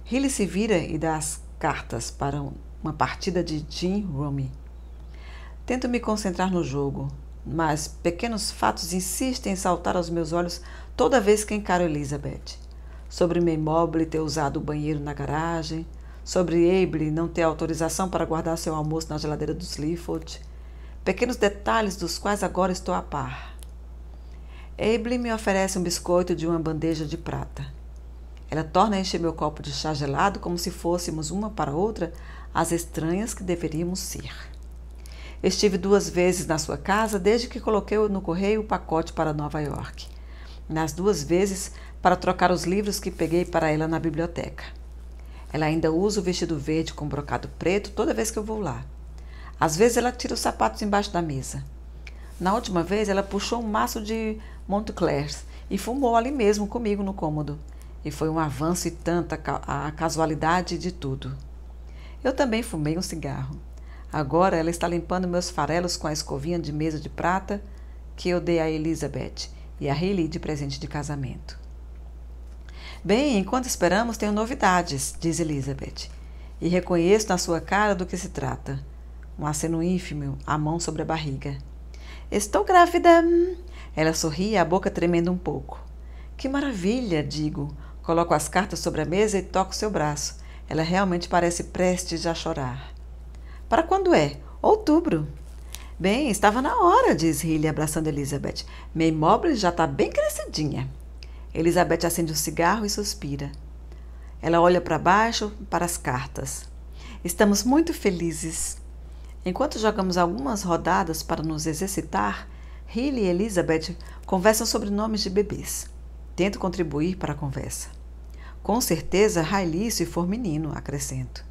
[SPEAKER 1] Riley se vira e dá as cartas para uma partida de gin rummy. Tento me concentrar no jogo, mas pequenos fatos insistem em saltar aos meus olhos toda vez que encaro Elizabeth. Sobre Maymobile ter usado o banheiro na garagem, sobre Evelyn não ter autorização para guardar seu almoço na geladeira dos Clifford, pequenos detalhes dos quais agora estou a par. Evelyn me oferece um biscoito de uma bandeja de prata. Ela torna a encher meu copo de chá gelado como se fôssemos uma para outra as estranhas que deveríamos ser. Estive 2 vezes na sua casa desde que coloquei no correio o pacote para Nova York. Nas 2 vezes para trocar os livros que peguei para ela na biblioteca. Ela ainda usa o vestido verde com brocado preto toda vez que eu vou lá. Às vezes ela tira os sapatos embaixo da mesa. Na última vez ela puxou um maço de Montclairs e fumou ali mesmo comigo no cômodo. E foi um avanço e tanta a casualidade de tudo. Eu também fumei um cigarro. Agora ela está limpando meus farelos com a escovinha de mesa de prata que eu dei a Elizabeth e a Riley de presente de casamento. Bem, enquanto esperamos, tenho novidades, diz Elizabeth. E reconheço na sua cara do que se trata. Um aceno ínfimo, a mão sobre a barriga. Estou grávida. Ela sorri, a boca tremendo um pouco. Que maravilha, digo. Coloco as cartas sobre a mesa e toco seu braço. Ela realmente parece prestes a chorar. Para quando é? Outubro. Bem, estava na hora, diz Riley, abraçando Elizabeth. Maymobile já está bem crescidinha. Elizabeth acende um cigarro e suspira. Ela olha para baixo, para as cartas. Estamos muito felizes. Enquanto jogamos algumas rodadas para nos exercitar, Riley e Elizabeth conversam sobre nomes de bebês. Tento contribuir para a conversa. Com certeza, Riley, se for menino, acrescento.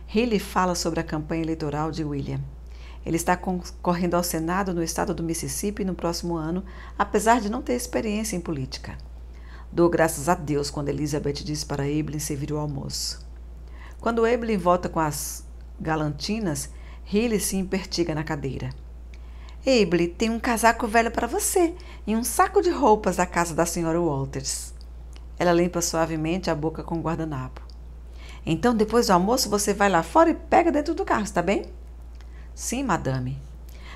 [SPEAKER 1] Riley fala sobre a campanha eleitoral de William. Ele está concorrendo ao Senado no estado do Mississippi no próximo ano, apesar de não ter experiência em política. Dou graças a Deus quando Elizabeth diz para Evelyn servir o almoço. Quando Evelyn volta com as galantinas, Riley se impertiga na cadeira. Evelyn, tem um casaco velho para você e um saco de roupas da casa da Sra. Walters. Ela limpa suavemente a boca com o guardanapo. Então, depois do almoço, você vai lá fora e pega dentro do carro, está bem? Sim, madame.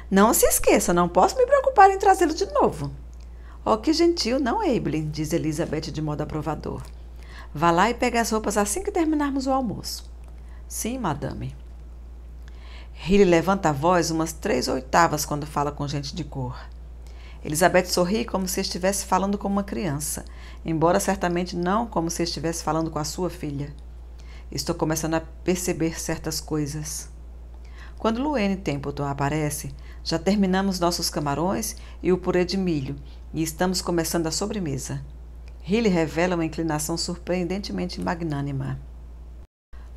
[SPEAKER 1] Não se esqueça, não posso me preocupar em trazê-lo de novo. Oh, que gentil, não, Evelyn, diz Elizabeth de modo aprovador. Vá lá e pegue as roupas assim que terminarmos o almoço. Sim, madame. Riley levanta a voz umas 3/8 quando fala com gente de cor. Elizabeth sorri como se estivesse falando com uma criança, embora certamente não como se estivesse falando com a sua filha. Estou começando a perceber certas coisas. Quando Luann Templeton aparece, já terminamos nossos camarões e o purê de milho e estamos começando a sobremesa. Riley revela uma inclinação surpreendentemente magnânima.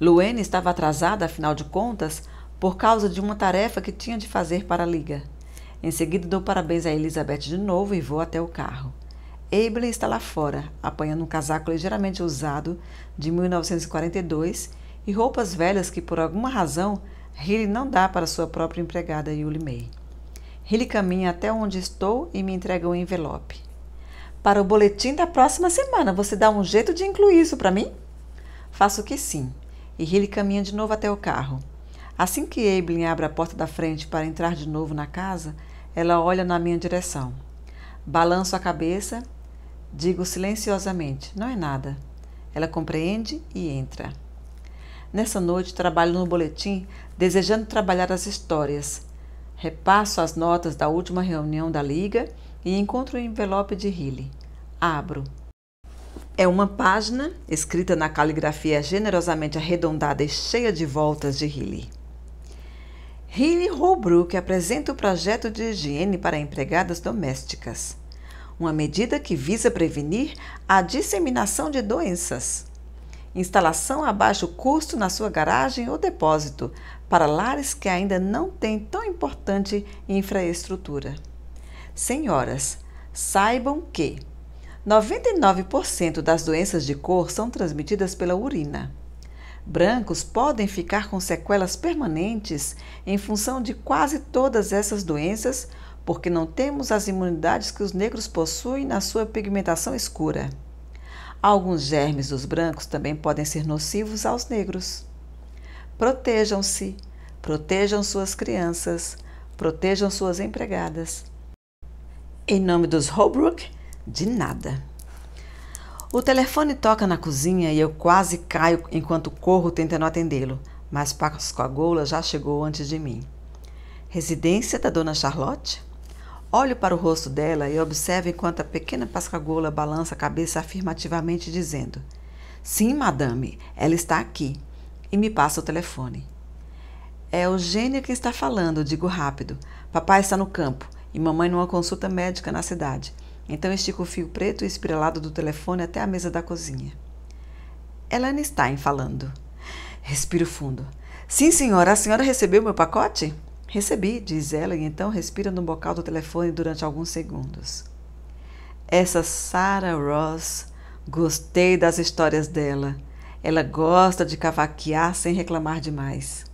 [SPEAKER 1] Luann estava atrasada, afinal de contas, por causa de uma tarefa que tinha de fazer para a liga. Em seguida, dou parabéns a Elizabeth de novo e vou até o carro. Evelyn está lá fora, apanhando um casaco ligeiramente usado de 1942 e roupas velhas que, por alguma razão, Riley não dá para sua própria empregada, Yulie May. Riley caminha até onde estou e me entrega um envelope. Para o boletim da próxima semana, você dá um jeito de incluir isso para mim? Faço que sim, e Riley caminha de novo até o carro. Assim que Evelyn abre a porta da frente para entrar de novo na casa, ela olha na minha direção. Balanço a cabeça, digo silenciosamente, não é nada. Ela compreende e entra. Nessa noite, trabalho no boletim, desejando trabalhar as histórias. Repasso as notas da última reunião da Liga e encontro o envelope de Riley. Abro. É uma página escrita na caligrafia generosamente arredondada e cheia de voltas de Riley. Riley Holbrook apresenta o projeto de higiene para empregadas domésticas. Uma medida que visa prevenir a disseminação de doenças. Instalação a baixo custo na sua garagem ou depósito para lares que ainda não têm tão importante infraestrutura. Senhoras, saibam que 99% das doenças de cor são transmitidas pela urina. Brancos podem ficar com sequelas permanentes em função de quase todas essas doenças, porque não temos as imunidades que os negros possuem na sua pigmentação escura. Alguns germes dos brancos também podem ser nocivos aos negros. Protejam-se, protejam suas crianças, protejam suas empregadas. Em nome dos Holbrook, de nada. O telefone toca na cozinha e eu quase caio enquanto corro tentando atendê-lo, mas Pascoagoula já chegou antes de mim. Residência da dona Charlotte? Olho para o rosto dela e observo enquanto a pequena Pascoagoula balança a cabeça afirmativamente, dizendo: Sim, madame, ela está aqui. E me passa o telefone. É Eugênia que está falando, digo rápido. Papai está no campo e mamãe numa consulta médica na cidade. Então estico o fio preto e esprelado do telefone até a mesa da cozinha. Ellen Stein falando. Respiro fundo. Sim, senhora, a senhora recebeu meu pacote? Recebi, diz ela, e então respira no bocal do telefone durante alguns segundos. Essa Sarah Ross, gostei das histórias dela. Ela gosta de cavaquear sem reclamar demais.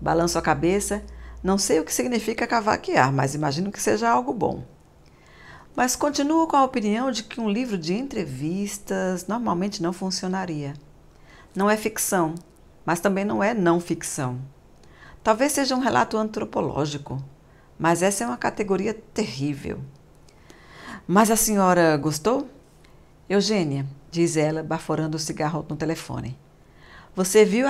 [SPEAKER 1] Balanço a cabeça. Não sei o que significa cavaquear, mas imagino que seja algo bom. Mas continuo com a opinião de que um livro de entrevistas normalmente não funcionaria. Não é ficção, mas também não é não ficção. Talvez seja um relato antropológico, mas essa é uma categoria terrível. Mas a senhora gostou? Eugênia, diz ela, baforando o cigarro no telefone. Você viu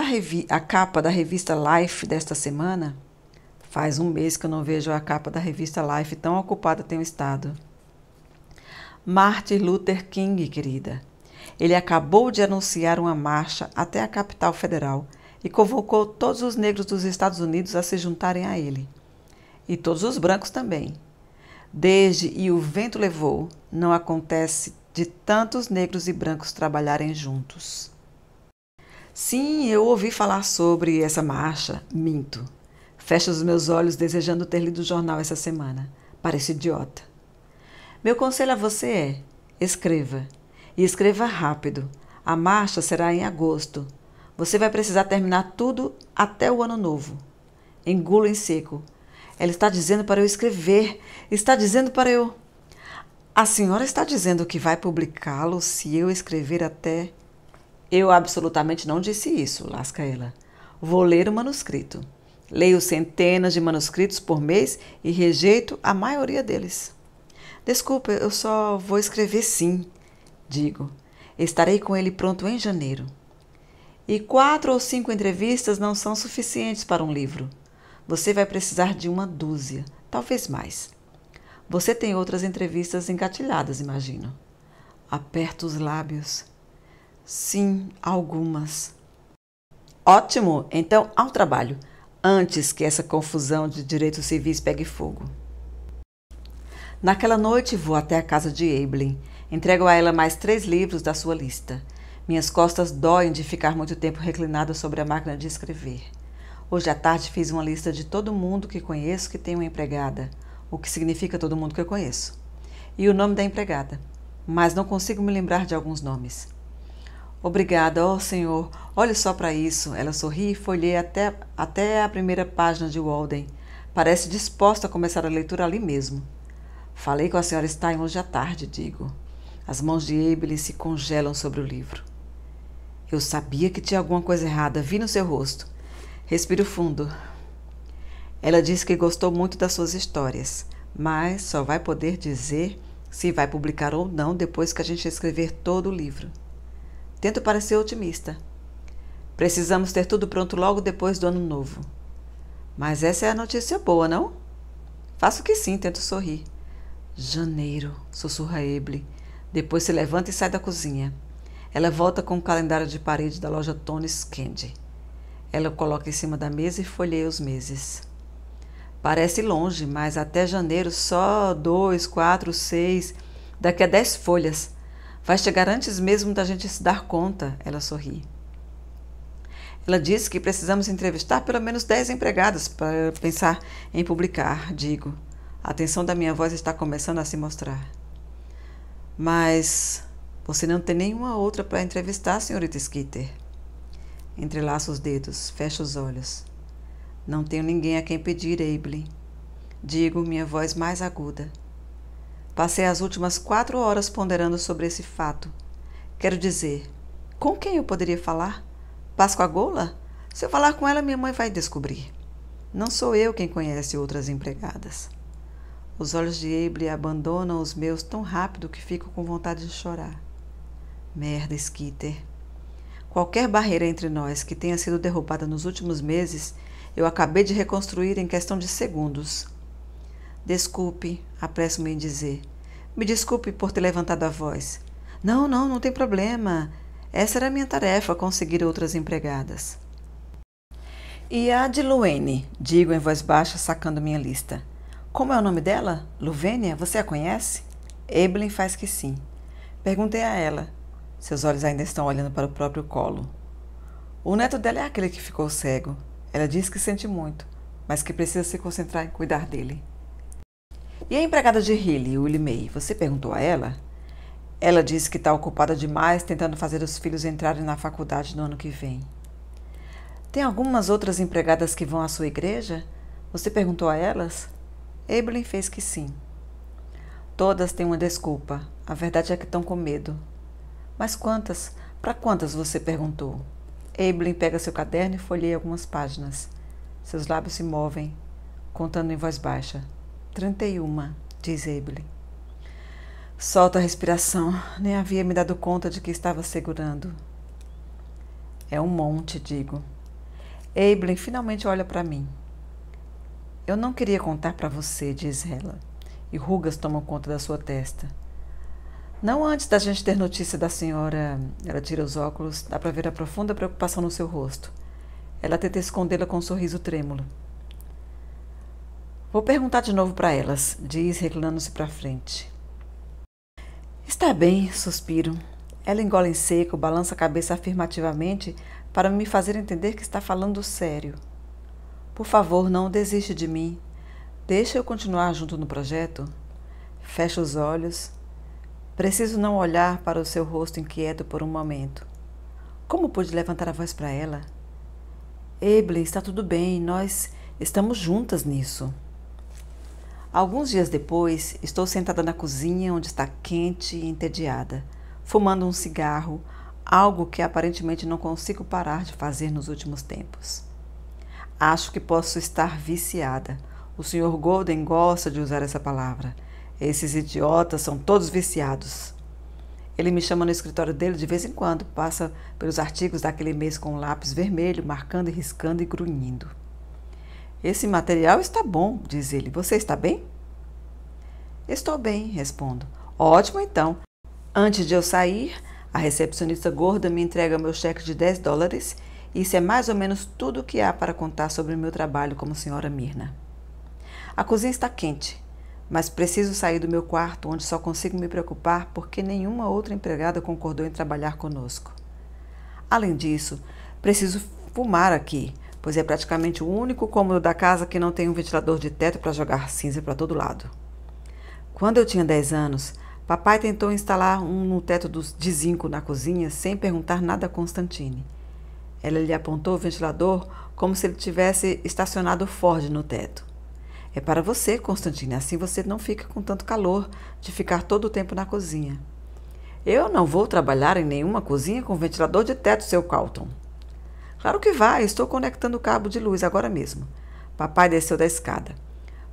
[SPEAKER 1] a capa da revista Life desta semana? Faz um mês que eu não vejo a capa da revista Life, tão ocupada tenho estado. Martin Luther King, querida. Ele acabou de anunciar uma marcha até a capital federal e convocou todos os negros dos Estados Unidos a se juntarem a ele. E todos os brancos também. Desde E o Vento Levou, não acontece de tantos negros e brancos trabalharem juntos. Sim, eu ouvi falar sobre essa marcha. Minto. Fecho os meus olhos desejando ter lido o jornal essa semana. Parece idiota. Meu conselho a você é: escreva. E escreva rápido. A marcha será em agosto. Você vai precisar terminar tudo até o ano novo. Engulo em seco. Ela está dizendo para eu escrever. Está dizendo para eu... A senhora está dizendo que vai publicá-lo se eu escrever até... Eu absolutamente não disse isso, lasca ela. Vou ler o manuscrito. Leio centenas de manuscritos por mês e rejeito a maioria deles. Desculpa, eu só vou escrever sim, digo. Estarei com ele pronto em janeiro. E 4 ou 5 entrevistas não são suficientes para um livro. Você vai precisar de 1 dúzia, talvez mais. Você tem outras entrevistas engatilhadas, imagino. Aperto os lábios. Sim, algumas. Ótimo, então ao trabalho, antes que essa confusão de direitos civis pegue fogo. Naquela noite vou até a casa de Eibelin. Entrego a ela mais 3 livros da sua lista. Minhas costas doem de ficar muito tempo reclinada sobre a máquina de escrever. Hoje à tarde fiz uma lista de todo mundo que conheço que tem uma empregada, o que significa todo mundo que eu conheço, e o nome da empregada, mas não consigo me lembrar de alguns nomes. Obrigada, ó senhor, olhe só para isso. Ela sorri e folheia até a primeira página de Walden. Parece disposta a começar a leitura ali mesmo. Falei com a senhora Stein hoje à tarde, digo. As mãos de Eibelin se congelam sobre o livro. Eu sabia que tinha alguma coisa errada, vi no seu rosto. Respiro fundo. Ela disse que gostou muito das suas histórias, mas só vai poder dizer se vai publicar ou não depois que a gente escrever todo o livro. Tento parecer otimista. Precisamos ter tudo pronto logo depois do ano novo. Mas essa é a notícia boa, não? Faço que sim, tento sorrir. Janeiro, sussurra Eibelin. Depois se levanta e sai da cozinha. Ela volta com o calendário de parede da loja Tony's Candy. Ela o coloca em cima da mesa e folheia os meses. Parece longe, mas até janeiro só 2, 4, 6, daqui a 10 folhas. Vai chegar antes mesmo da gente se dar conta, ela sorri. Ela disse que precisamos entrevistar pelo menos 10 empregadas para pensar em publicar, digo. A atenção da minha voz está começando a se mostrar. Mas você não tem nenhuma outra para entrevistar, senhorita Skeeter. Entrelaço os dedos, fecho os olhos. Não tenho ninguém a quem pedir, Eibelin. Digo, minha voz mais aguda. Passei as últimas 4 horas ponderando sobre esse fato. Quero dizer, com quem eu poderia falar? Pascoa Gola? Se eu falar com ela, minha mãe vai descobrir. Não sou eu quem conhece outras empregadas. Os olhos de Eibelin abandonam os meus tão rápido que fico com vontade de chorar. Merda, Skeeter. Qualquer barreira entre nós que tenha sido derrubada nos últimos meses, eu acabei de reconstruir em questão de segundos. Desculpe, apresso-me em dizer. Me desculpe por ter levantado a voz. Não tem problema. Essa era a minha tarefa, conseguir outras empregadas. E a de Luene, digo em voz baixa, sacando minha lista. Como é o nome dela? Luvênia? Você a conhece? Eibelin faz que sim. Perguntei a ela. Seus olhos ainda estão olhando para o próprio colo. O neto dela é aquele que ficou cego. Ela diz que sente muito, mas que precisa se concentrar em cuidar dele. E a empregada de Hilly, Willie May, você perguntou a ela? Ela disse que está ocupada demais tentando fazer os filhos entrarem na faculdade no ano que vem. Tem algumas outras empregadas que vão à sua igreja? Você perguntou a elas? Eibelin fez que sim. Todas têm uma desculpa. A verdade é que estão com medo. Mas quantas? Para quantas você perguntou? Eibelin pega seu caderno e folheia algumas páginas. Seus lábios se movem, contando em voz baixa. 31, diz Eibelin. Solta a respiração. Nem havia me dado conta de que estava segurando. É um monte, digo. Eibelin finalmente olha para mim. Eu não queria contar para você, diz ela, e rugas tomam conta da sua testa. Não antes da gente ter notícia da senhora. Ela tira os óculos, dá para ver a profunda preocupação no seu rosto. Ela tenta escondê-la com um sorriso trêmulo. Vou perguntar de novo para elas, diz, reclinando-se para frente. Está bem, suspiro. Ela engole em seco, balança a cabeça afirmativamente para me fazer entender que está falando sério. Por favor, não desiste de mim. Deixa eu continuar junto no projeto. Fecha os olhos. Preciso não olhar para o seu rosto inquieto por um momento. Como pude levantar a voz para ela? Eibelin, está tudo bem, nós estamos juntas nisso. Alguns dias depois, estou sentada na cozinha, onde está quente e entediada, fumando um cigarro, algo que aparentemente não consigo parar de fazer nos últimos tempos. Acho que posso estar viciada. O Sr. Golden gosta de usar essa palavra. Esses idiotas são todos viciados. Ele me chama no escritório dele de vez em quando, passa pelos artigos daquele mês com um lápis vermelho, marcando e riscando e grunhindo. Esse material está bom, diz ele. Você está bem? Estou bem, respondo. Ótimo, então. Antes de eu sair, a recepcionista gorda me entrega meu cheque de $10. Isso é mais ou menos tudo o que há para contar sobre o meu trabalho como senhora Myrna. A cozinha está quente, mas preciso sair do meu quarto, onde só consigo me preocupar porque nenhuma outra empregada concordou em trabalhar conosco. Além disso, preciso fumar aqui, pois é praticamente o único cômodo da casa que não tem um ventilador de teto para jogar cinza para todo lado. Quando eu tinha 10 anos, papai tentou instalar um no teto de zinco na cozinha sem perguntar nada a Constantine. Ela lhe apontou o ventilador como se ele tivesse estacionado o Ford no teto. É para você, Constantine, assim você não fica com tanto calor de ficar todo o tempo na cozinha. Eu não vou trabalhar em nenhuma cozinha com ventilador de teto, seu Carlton. Claro que vai, estou conectando o cabo de luz agora mesmo. Papai desceu da escada.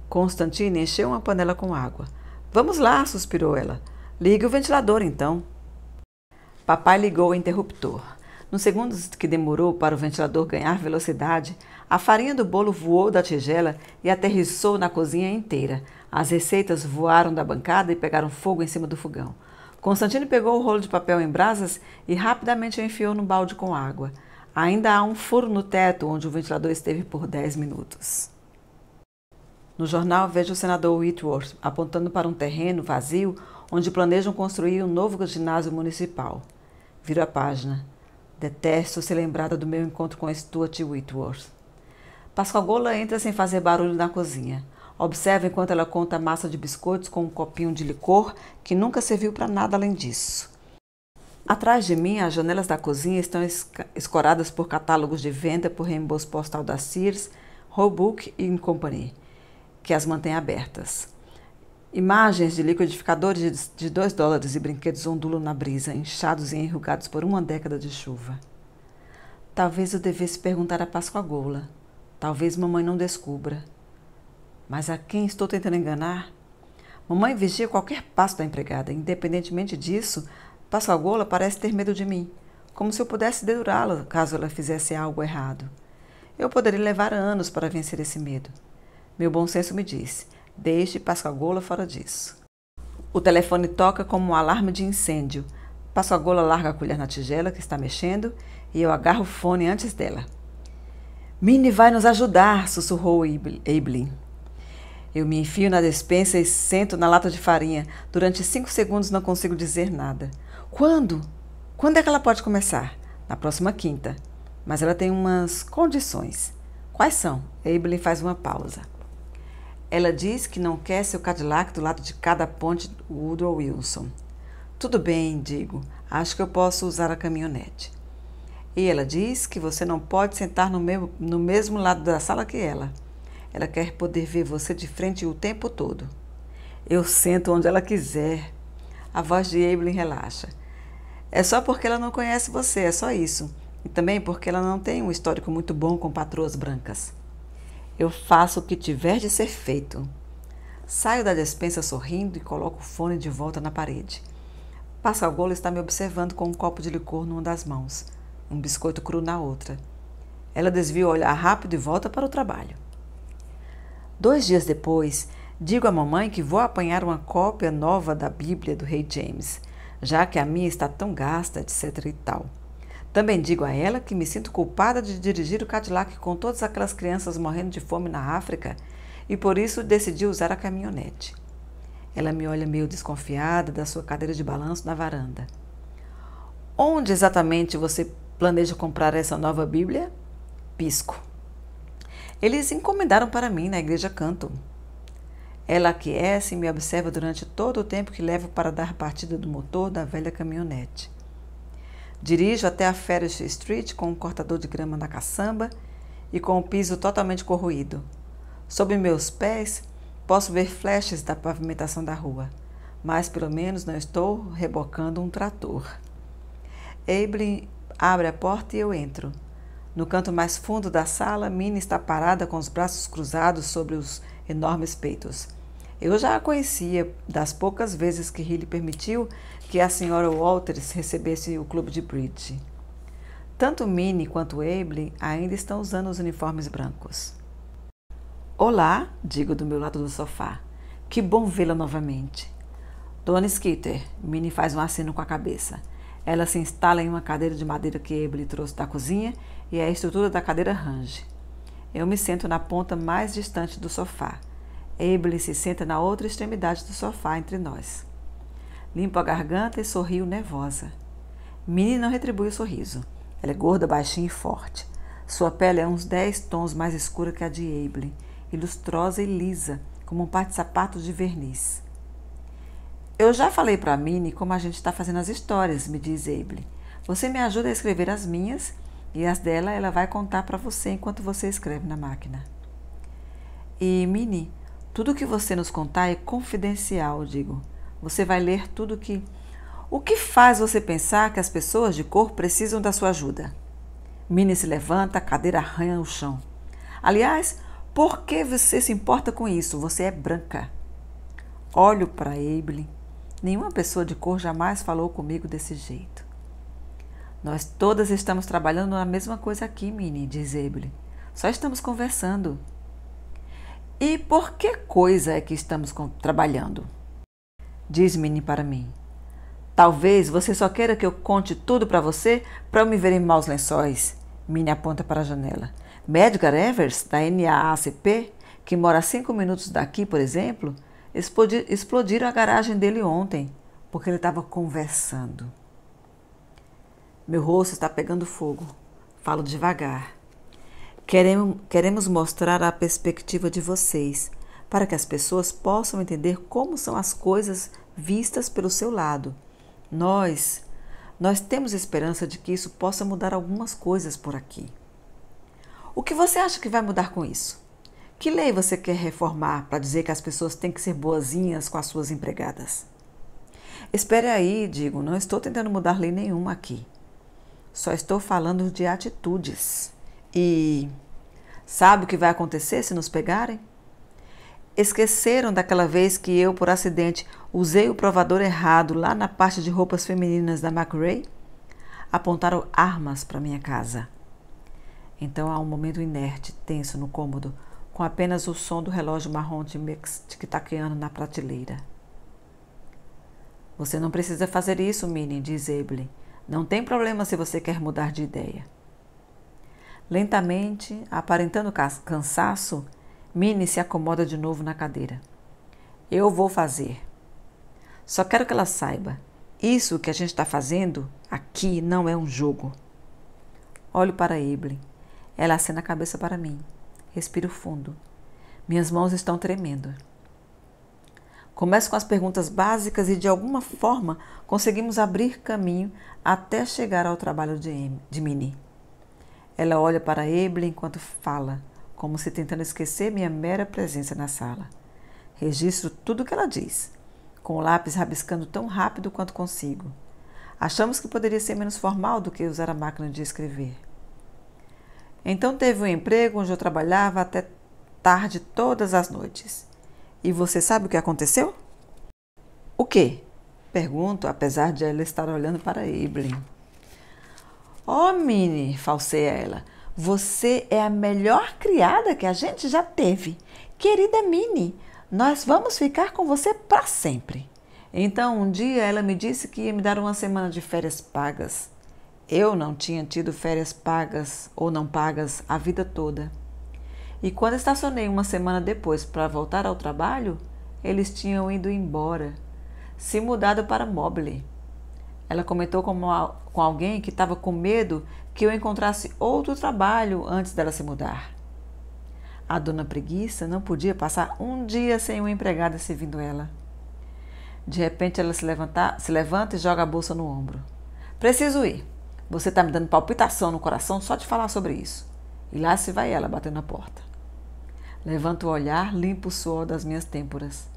[SPEAKER 1] Constantine encheu uma panela com água. Vamos lá, suspirou ela. Ligue o ventilador, então. Papai ligou o interruptor. Nos segundos que demorou para o ventilador ganhar velocidade, a farinha do bolo voou da tigela e aterrissou na cozinha inteira. As receitas voaram da bancada e pegaram fogo em cima do fogão. Constantine pegou o rolo de papel em brasas e rapidamente o enfiou no balde com água. Ainda há um furo no teto onde o ventilador esteve por 10 minutos. No jornal, vejo o senador Whitworth apontando para um terreno vazio onde planejam construir um novo ginásio municipal. Viro a página. Detesto ser lembrada do meu encontro com Stuart Whitworth. Pascagoula entra sem fazer barulho na cozinha. Observa enquanto ela conta a massa de biscoitos com um copinho de licor que nunca serviu para nada além disso. Atrás de mim, as janelas da cozinha estão escoradas por catálogos de venda por reembolso postal da Sears, Roebuck Company, que as mantém abertas. Imagens de liquidificadores de $2 e brinquedos ondulam na brisa, inchados e enrugados por uma década de chuva. Talvez eu devesse perguntar a Pascagoula. Talvez mamãe não descubra. Mas a quem estou tentando enganar? Mamãe vigia qualquer passo da empregada. Independentemente disso, Pascagoula parece ter medo de mim, como se eu pudesse dedurá-la caso ela fizesse algo errado. Eu poderia levar anos para vencer esse medo. Meu bom senso me diz: deixe Pascagoula fora disso. O telefone toca como um alarme de incêndio. Pascagoula larga a colher na tigela que está mexendo e eu agarro o fone antes dela. Minnie vai nos ajudar, sussurrou Abeline. Eu me enfio na despensa e sento na lata de farinha. Durante 5 segundos não consigo dizer nada. Quando? Quando é que ela pode começar? Na próxima quinta. Mas ela tem umas condições. Quais são? Abeline faz uma pausa. Ela diz que não quer seu Cadillac do lado de cada ponte do Woodrow Wilson. Tudo bem, digo. Acho que eu posso usar a caminhonete. E ela diz que você não pode sentar no mesmo lado da sala que ela. Ela quer poder ver você de frente o tempo todo. Eu sento onde ela quiser. A voz de Abeline relaxa. É só porque ela não conhece você, é só isso. E também porque ela não tem um histórico muito bom com patroas brancas. Eu faço o que tiver de ser feito. Saio da despensa sorrindo e coloco o fone de volta na parede. Pascagoula está me observando com um copo de licor numa das mãos, um biscoito cru na outra. Ela desvia o olhar rápido e volta para o trabalho. 2 dias depois, digo à mamãe que vou apanhar uma cópia nova da Bíblia do Rei James, já que a minha está tão gasta, etc e tal. Também digo a ela que me sinto culpada de dirigir o Cadillac com todas aquelas crianças morrendo de fome na África e por isso decidi usar a caminhonete. Ela me olha meio desconfiada da sua cadeira de balanço na varanda. Onde exatamente você planeja comprar essa nova Bíblia? Pisco. Eles encomendaram para mim na igreja Canton. Ela aquece e me observa durante todo o tempo que levo para dar partida do motor da velha caminhonete. Dirijo até a Ferris Street com um cortador de grama na caçamba e com o piso totalmente corroído. Sob meus pés, posso ver flashes da pavimentação da rua, mas pelo menos não estou rebocando um trator. Abeline abre a porta e eu entro. No canto mais fundo da sala, Minnie está parada com os braços cruzados sobre os enormes peitos. Eu já a conhecia das poucas vezes que Hilly permitiu que a Sra. Walters recebesse o clube de bridge. Tanto Minnie quanto Abe ainda estão usando os uniformes brancos. Olá, digo do meu lado do sofá. Que bom vê-la novamente. Dona Skeeter, Minnie faz um aceno com a cabeça. Ela se instala em uma cadeira de madeira que Abe trouxe da cozinha e a estrutura da cadeira range. Eu me sento na ponta mais distante do sofá. Abe se senta na outra extremidade do sofá entre nós. Limpo a garganta e sorrio nervosa. Minnie não retribui o sorriso. Ela é gorda, baixinha e forte. Sua pele é uns 10 tons mais escura que a de Abe, e lustrosa e lisa, como um par de sapatos de verniz. Eu já falei para Minnie como a gente está fazendo as histórias, me diz Abe. Você me ajuda a escrever as minhas e as dela ela vai contar para você enquanto você escreve na máquina. E, Minnie, tudo que você nos contar é confidencial, digo. Você vai ler tudo que... O que faz você pensar que as pessoas de cor precisam da sua ajuda? Minnie se levanta, a cadeira arranha o chão. Aliás, por que você se importa com isso? Você é branca. Olho para Abe. Nenhuma pessoa de cor jamais falou comigo desse jeito. Nós todas estamos trabalhando na mesma coisa aqui, Minnie, diz Abe. Só estamos conversando. E por que coisa é que estamos trabalhando? Diz Minnie para mim. Talvez você só queira que eu conte tudo para você para eu me ver em maus lençóis. Minnie aponta para a janela. Medgar Evers, da NAACP, que mora a 5 minutos daqui, por exemplo, explodiram a garagem dele ontem, porque ele estava conversando. Meu rosto está pegando fogo. Falo devagar. Queremos mostrar a perspectiva de vocês, para que as pessoas possam entender como são as coisas vistas pelo seu lado. Nós temos esperança de que isso possa mudar algumas coisas por aqui. O que você acha que vai mudar com isso? Que lei você quer reformar para dizer que as pessoas têm que ser boazinhas com as suas empregadas? Espere aí, digo, não estou tentando mudar lei nenhuma aqui. Só estou falando de atitudes. E sabe o que vai acontecer se nos pegarem? Esqueceram daquela vez que eu, por acidente, usei o provador errado lá na parte de roupas femininas da McRae? Apontaram armas para minha casa. Então há um momento inerte, tenso no cômodo, com apenas o som do relógio marrom tic-taqueando na prateleira. Você não precisa fazer isso, Minnie, diz Abe. Não tem problema se você quer mudar de ideia. Lentamente, aparentando cansaço, Minnie se acomoda de novo na cadeira. Eu vou fazer. Só quero que ela saiba, isso que a gente está fazendo aqui não é um jogo. Olho para Abe. Ela acena a cabeça para mim. Respiro fundo. Minhas mãos estão tremendo. Começo com as perguntas básicas e, de alguma forma, conseguimos abrir caminho até chegar ao trabalho de Minnie. Ela olha para Abe enquanto fala, como se tentando esquecer minha mera presença na sala. Registro tudo o que ela diz, com o lápis rabiscando tão rápido quanto consigo. Achamos que poderia ser menos formal do que usar a máquina de escrever. Então teve um emprego onde eu trabalhava até tarde todas as noites. E você sabe o que aconteceu? O quê? Pergunto, apesar de ela estar olhando para Abe. Oh, Minnie, falseia ela, você é a melhor criada que a gente já teve. Querida Minnie, nós vamos ficar com você para sempre. Então, um dia ela me disse que ia me dar uma semana de férias pagas. Eu não tinha tido férias pagas ou não pagas a vida toda. E quando estacionei uma semana depois para voltar ao trabalho, eles tinham ido embora, se mudado para Mobley. Ela comentou com alguém que estava com medo que eu encontrasse outro trabalho antes dela se mudar. A dona Preguiça não podia passar um dia sem uma empregada servindo ela. De repente ela se levanta e joga a bolsa no ombro. Preciso ir. Você está me dando palpitação no coração só de falar sobre isso. E lá se vai ela batendo na porta. Levanto o olhar, limpo o suor das minhas têmporas.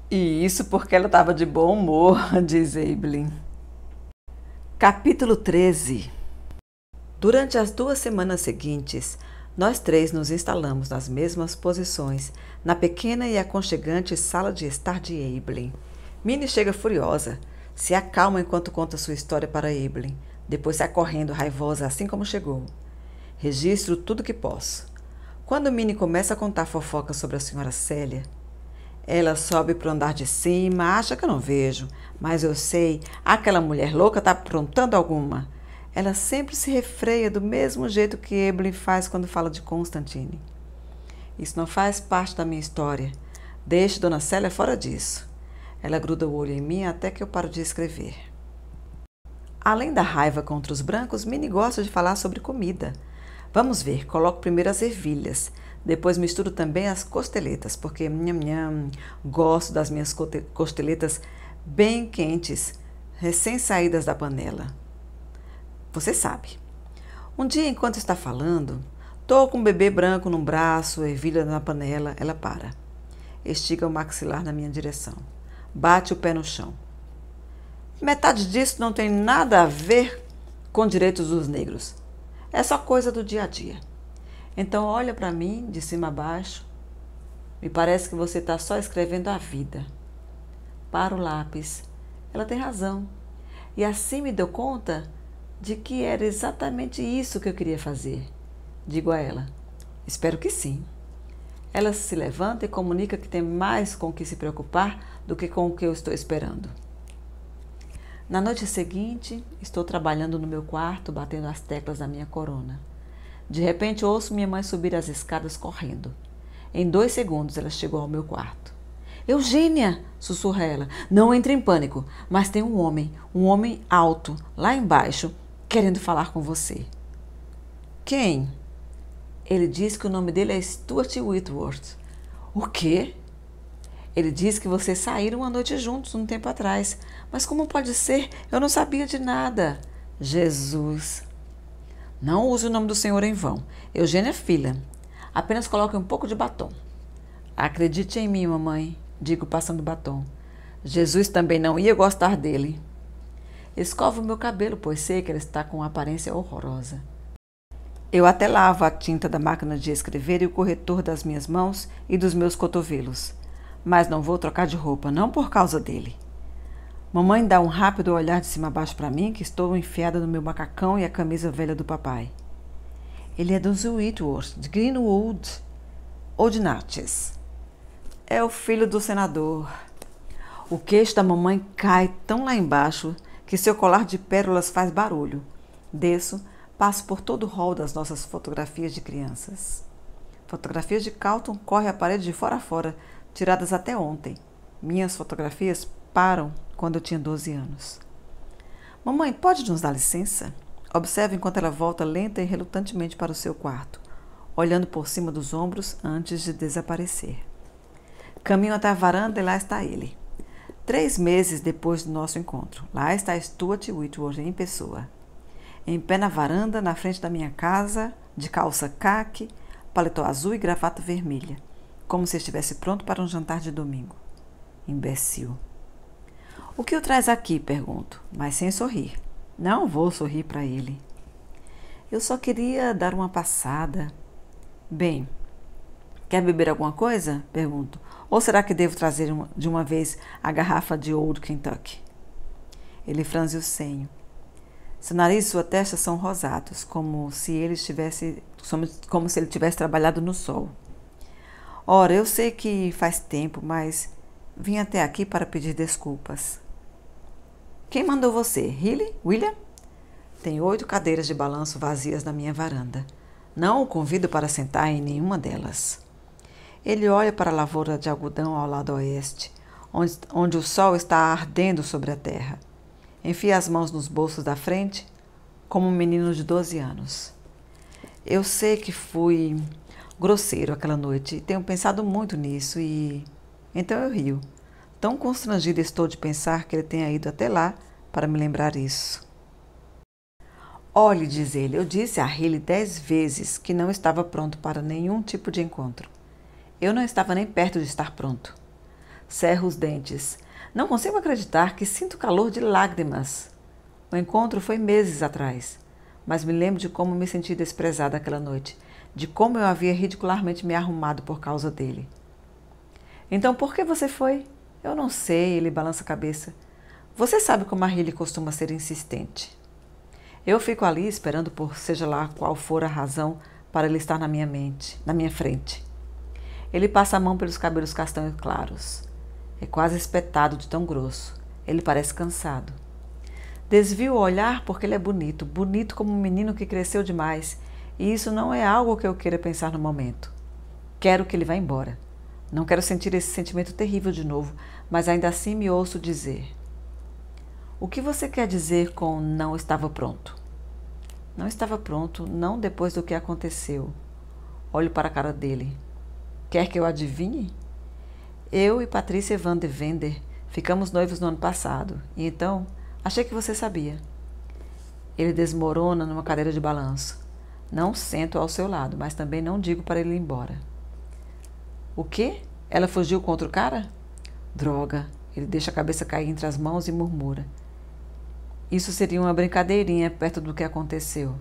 [SPEAKER 1] E isso porque ela estava de bom humor, diz Abe. Capítulo 13. Durante as 2 semanas seguintes, Nós três nos instalamos nas mesmas posições, na pequena e aconchegante sala de estar de Eibhlin. Minnie chega furiosa, se acalma enquanto conta sua história para Eibhlin, depois sai correndo raivosa assim como chegou. Registro tudo que posso. Quando Minnie começa a contar fofocas sobre a senhora Célia, ela sobe para o andar de cima, acha que eu não vejo, mas eu sei, aquela mulher louca está aprontando alguma. Ela sempre se refreia do mesmo jeito que Eibhlin faz quando fala de Constantine. Isso não faz parte da minha história. Deixe Dona Célia fora disso. Ela gruda o olho em mim até que eu paro de escrever. Além da raiva contra os brancos, Minnie gosta de falar sobre comida. Vamos ver, coloco primeiro as ervilhas, depois misturo também as costeletas, porque gosto das minhas costeletas bem quentes, recém-saídas da panela. Você sabe. Um dia, enquanto está falando, estou com um bebê branco num braço, ervilha na panela, ela para. Estica o maxilar na minha direção. Bate o pé no chão. Metade disso não tem nada a ver com direitos dos negros. É só coisa do dia a dia. Então olha para mim, de cima a baixo. Me parece que você está só escrevendo a vida. Para o lápis. Ela tem razão. E assim me deu conta de que era exatamente isso que eu queria fazer. Digo a ela. Espero que sim. Ela se levanta e comunica que tem mais com o que se preocupar do que com o que eu estou esperando. Na noite seguinte, estou trabalhando no meu quarto, batendo as teclas da minha corona. De repente, ouço minha mãe subir as escadas correndo. Em 2 segundos, ela chegou ao meu quarto. Eugênia! Sussurra ela. Não entre em pânico, mas tem um homem alto, lá embaixo, querendo falar com você. Quem? Ele diz que o nome dele é Stuart Whitworth. O quê? Ele diz que vocês saíram uma noite juntos um tempo atrás. Mas como pode ser? Eu não sabia de nada. Jesus! Não use o nome do Senhor em vão. Eugênia é filha. Apenas coloque um pouco de batom. Acredite em mim, mamãe, digo passando batom. Jesus também não ia gostar dele. Escovo o meu cabelo, pois sei que ele está com uma aparência horrorosa. Eu até lavo a tinta da máquina de escrever e o corretor das minhas mãos e dos meus cotovelos. Mas não vou trocar de roupa, não por causa dele. Mamãe dá um rápido olhar de cima a baixo para mim, que estou enfiada no meu macacão e a camisa velha do papai. Ele é dos Whitworth, de Greenwood, ou de Natchez. É o filho do senador. O queixo da mamãe cai tão lá embaixo que seu colar de pérolas faz barulho. Desço, passo por todo o rol das nossas fotografias de crianças. Fotografias de Carlton correm a parede de fora a fora, tiradas até ontem. Minhas fotografias param quando eu tinha 12 anos. Mamãe, pode nos dar licença? Observe enquanto ela volta lenta e relutantemente para o seu quarto, olhando por cima dos ombros antes de desaparecer. Caminho até a varanda e lá está ele. 3 meses depois do nosso encontro, lá está Stuart Whitworth em pessoa. Em pé na varanda, na frente da minha casa, de calça caque, paletó azul e gravata vermelha, como se estivesse pronto para um jantar de domingo. Imbecil. O que o traz aqui? Pergunto, mas sem sorrir. Não vou sorrir para ele. Eu só queria dar uma passada. Bem, quer beber alguma coisa? Pergunto. Ou será que devo trazer de uma vez a garrafa de Old Kentucky? Ele franze o senho. Seu nariz e sua testa são rosados, como se ele tivesse trabalhado no sol. Ora, eu sei que faz tempo, mas vim até aqui para pedir desculpas. Quem mandou você? Hilly? William? Tem 8 cadeiras de balanço vazias na minha varanda. Não o convido para sentar em nenhuma delas. Ele olha para a lavoura de algodão ao lado oeste, onde o sol está ardendo sobre a terra. Enfia as mãos nos bolsos da frente, como um menino de 12 anos. Eu sei que fui grosseiro aquela noite e tenho pensado muito nisso e... Então eu rio. Tão constrangida estou de pensar que ele tenha ido até lá para me lembrar isso. Olhe, diz ele, eu disse a Hilly 10 vezes que não estava pronto para nenhum tipo de encontro. Eu não estava nem perto de estar pronto. Cerro os dentes. Não consigo acreditar que sinto calor de lágrimas. O encontro foi meses atrás, mas me lembro de como me senti desprezada aquela noite, de como eu havia ridicularmente me arrumado por causa dele. Então, por que você foi? Eu não sei, ele balança a cabeça. Você sabe como a Riley costuma ser insistente. Eu fico ali esperando por seja lá qual for a razão para ele estar na minha frente. Ele passa a mão pelos cabelos castanhos claros. É quase espetado de tão grosso. Ele parece cansado. Desvio o olhar porque ele é bonito, bonito como um menino que cresceu demais, e isso não é algo que eu queira pensar no momento. Quero que ele vá embora. Não quero sentir esse sentimento terrível de novo, mas ainda assim me ouço dizer: o que você quer dizer com não estava pronto? Não estava pronto, não depois do que aconteceu. Olho para a cara dele. Quer que eu adivinhe? Eu e Patrícia Van de Vender ficamos noivos no ano passado, e então achei que você sabia. Ele desmorona numa cadeira de balanço. Não sento ao seu lado, mas também não digo para ele ir embora. O quê? Ela fugiu com outro cara? Droga! Ele deixa a cabeça cair entre as mãos e murmura. Isso seria uma brincadeirinha perto do que aconteceu.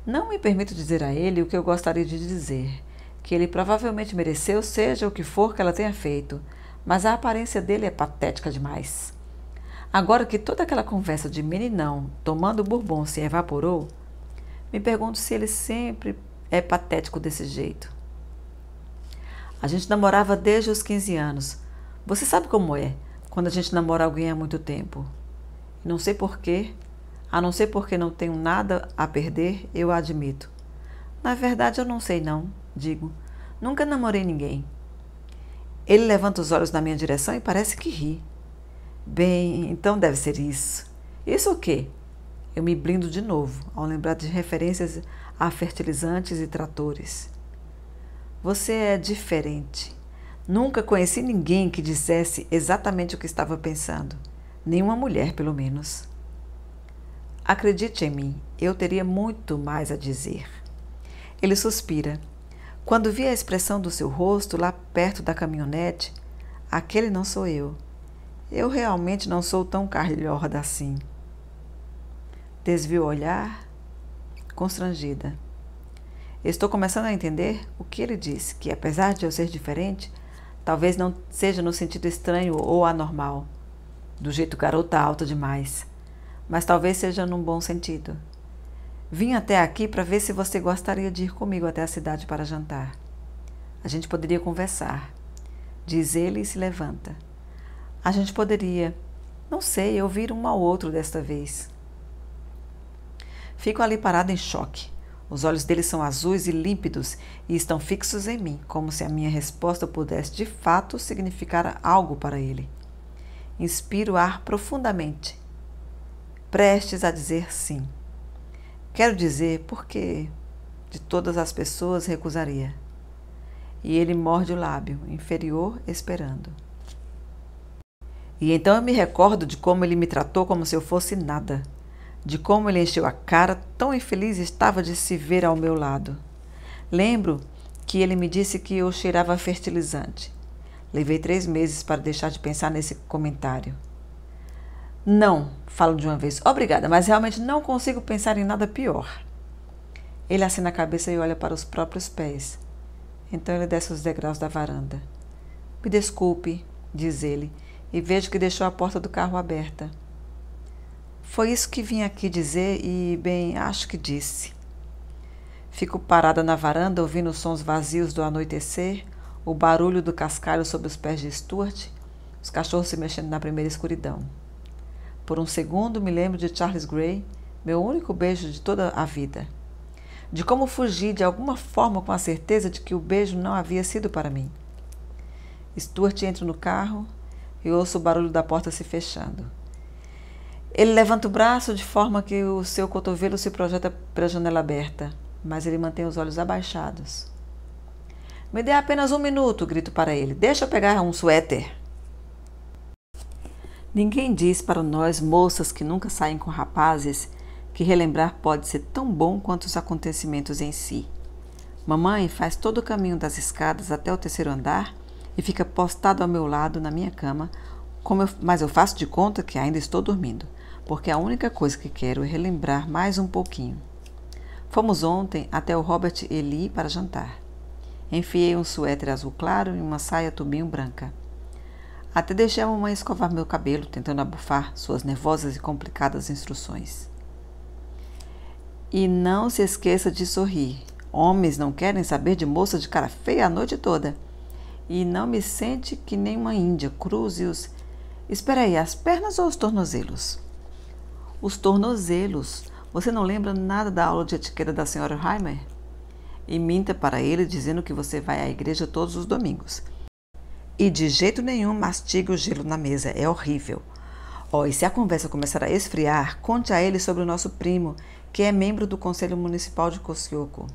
[SPEAKER 1] Não me permito dizer a ele o que eu gostaria de dizer, que ele provavelmente mereceu, seja o que for que ela tenha feito, mas a aparência dele é patética demais. Agora que toda aquela conversa de meninão tomando bourbon se evaporou, me pergunto se ele sempre é patético desse jeito. A gente namorava desde os 15 anos. Você sabe como é, quando a gente namora alguém há muito tempo. Não sei porquê, a não ser porque não tenho nada a perder, eu admito. Na verdade, eu não sei não, digo. Nunca namorei ninguém. Ele levanta os olhos na minha direção e parece que ri. Bem, então deve ser isso. Isso o quê? Eu me blindo de novo, ao lembrar de referências a fertilizantes e tratores. Você é diferente. Nunca conheci ninguém que dissesse exatamente o que estava pensando. Nenhuma mulher, pelo menos. Acredite em mim, eu teria muito mais a dizer. Ele suspira. Quando vi a expressão do seu rosto lá perto da caminhonete, aquele não sou eu. Eu realmente não sou tão calhorda assim. Desvio o olhar, constrangida. Estou começando a entender o que ele disse, que apesar de eu ser diferente, talvez não seja no sentido estranho ou anormal, do jeito garota alta demais, mas talvez seja num bom sentido. Vim até aqui para ver se você gostaria de ir comigo até a cidade para jantar. A gente poderia conversar, diz ele e se levanta. A gente poderia, não sei, ouvir um ao outro desta vez. Fico ali parada em choque. Os olhos dele são azuis e límpidos e estão fixos em mim, como se a minha resposta pudesse de fato significar algo para ele. Inspiro ar profundamente, prestes a dizer sim. Quero dizer porque de todas as pessoas recusaria. E ele morde o lábio inferior, esperando. E então eu me recordo de como ele me tratou como se eu fosse nada, de como ele encheu a cara, tão infeliz estava de se ver ao meu lado. Lembro que ele me disse que eu cheirava fertilizante. Levei 3 meses para deixar de pensar nesse comentário. Não, falo de uma vez, obrigada, mas realmente não consigo pensar em nada pior. Ele acena a cabeça e olha para os próprios pés. Então ele desce os degraus da varanda. Me desculpe, diz ele, e vejo que deixou a porta do carro aberta. Foi isso que vim aqui dizer e, bem, acho que disse. Fico parada na varanda ouvindo os sons vazios do anoitecer, o barulho do cascalho sob os pés de Stuart, os cachorros se mexendo na primeira escuridão. Por um segundo me lembro de Charles Gray, meu único beijo de toda a vida. De como fugi de alguma forma com a certeza de que o beijo não havia sido para mim. Stuart entra no carro e ouço o barulho da porta se fechando. Ele levanta o braço de forma que o seu cotovelo se projeta para a janela aberta, mas ele mantém os olhos abaixados. Me dê apenas 1 minuto, grito para ele. Deixa eu pegar um suéter. Ninguém diz para nós, moças que nunca saem com rapazes, que relembrar pode ser tão bom quanto os acontecimentos em si. Mamãe faz todo o caminho das escadas até o 3º andar e fica postado ao meu lado na minha cama, mas eu faço de conta que ainda estou dormindo, porque a única coisa que quero é relembrar mais um pouquinho. Fomos ontem até o Robert e Lee para jantar. Enfiei um suéter azul claro e uma saia tubinho branca. Até deixei a mamãe escovar meu cabelo, tentando abufar suas nervosas e complicadas instruções. E não se esqueça de sorrir. Homens não querem saber de moça de cara feia a noite toda. E não me sente que nem uma índia. Cruze os... Espera aí, as pernas ou os tornozelos? Os tornozelos. Você não lembra nada da aula de etiqueta da senhora Heimer? E minta para ele dizendo que você vai à igreja todos os domingos. E de jeito nenhum mastiga o gelo na mesa. É horrível. E se a conversa começar a esfriar, conte a ele sobre o nosso primo, que é membro do Conselho Municipal de Kosciuszko.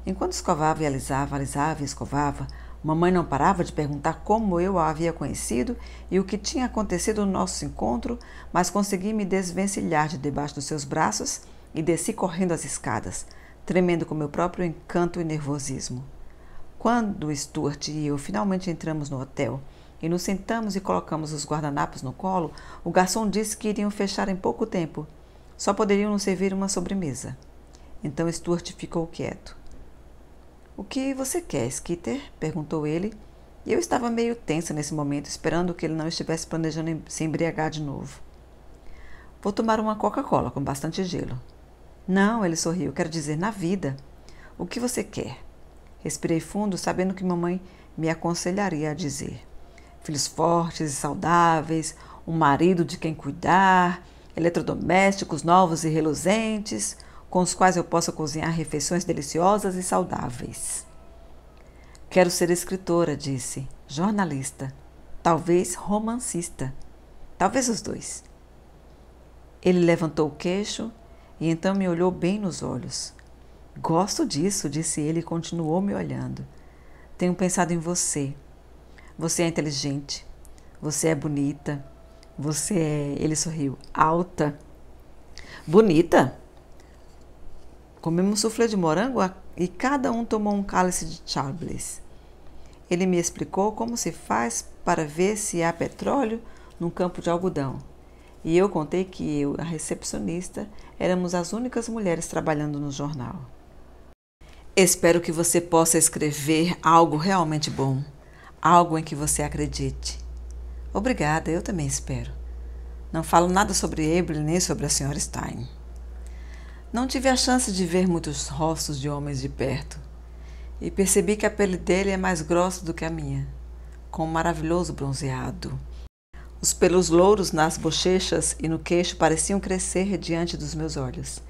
[SPEAKER 1] Enquanto escovava e alisava e escovava, mamãe não parava de perguntar como eu a havia conhecido e o que tinha acontecido no nosso encontro, mas consegui me desvencilhar de debaixo dos seus braços e desci correndo as escadas, tremendo com meu próprio encanto e nervosismo. Quando Stuart e eu finalmente entramos no hotel e nos sentamos e colocamos os guardanapos no colo, o garçom disse que iriam fechar em pouco tempo. Só poderiam nos servir uma sobremesa. Então Stuart ficou quieto. O que você quer, Skeeter? Perguntou ele. E eu estava meio tensa nesse momento, esperando que ele não estivesse planejando se embriagar de novo. Vou tomar uma Coca-Cola com bastante gelo. Não, ele sorriu. Quero dizer, na vida. O que você quer? Respirei fundo, sabendo que mamãe me aconselharia a dizer. Filhos fortes e saudáveis, um marido de quem cuidar, eletrodomésticos novos e reluzentes, com os quais eu possa cozinhar refeições deliciosas e saudáveis. Quero ser escritora, disse, jornalista, talvez romancista, talvez os dois. Ele levantou o queixo e então me olhou bem nos olhos. Gosto disso, disse ele e continuou me olhando. Tenho pensado em você. Você é inteligente, você é bonita, você é, ele sorriu, alta. Bonita? Comemos soufflé de morango e cada um tomou um cálice de Chablis. Ele me explicou como se faz para ver se há petróleo num campo de algodão. E eu contei que eu, a recepcionista, éramos as únicas mulheres trabalhando no jornal. Espero que você possa escrever algo realmente bom, algo em que você acredite. Obrigada, eu também espero. Não falo nada sobre Evelyn nem sobre a Sra. Stein. Não tive a chance de ver muitos rostos de homens de perto e percebi que a pele dele é mais grossa do que a minha, com um maravilhoso bronzeado. Os pelos louros nas bochechas e no queixo pareciam crescer diante dos meus olhos.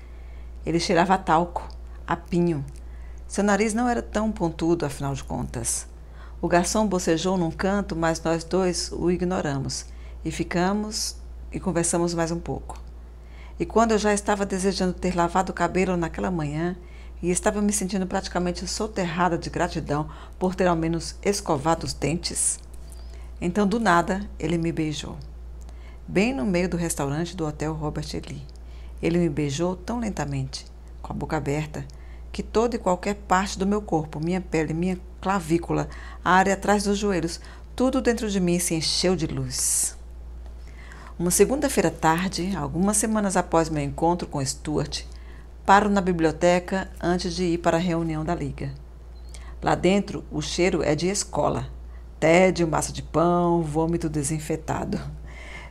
[SPEAKER 1] Ele cheirava a talco, a pinho. Seu nariz não era tão pontudo, afinal de contas. O garçom bocejou num canto, mas nós dois o ignoramos e ficamos e conversamos mais um pouco. E quando eu já estava desejando ter lavado o cabelo naquela manhã e estava me sentindo praticamente soterrada de gratidão por ter ao menos escovado os dentes, então do nada ele me beijou. Bem no meio do restaurante do Hotel Robert E. Lee. Ele me beijou tão lentamente, com a boca aberta, que toda e qualquer parte do meu corpo, minha pele, minha clavícula, a área atrás dos joelhos, tudo dentro de mim se encheu de luz. Uma segunda-feira à tarde, algumas semanas após meu encontro com Stuart, paro na biblioteca antes de ir para a reunião da Liga. Lá dentro, o cheiro é de escola. Tédio, massa de pão, vômito desinfetado.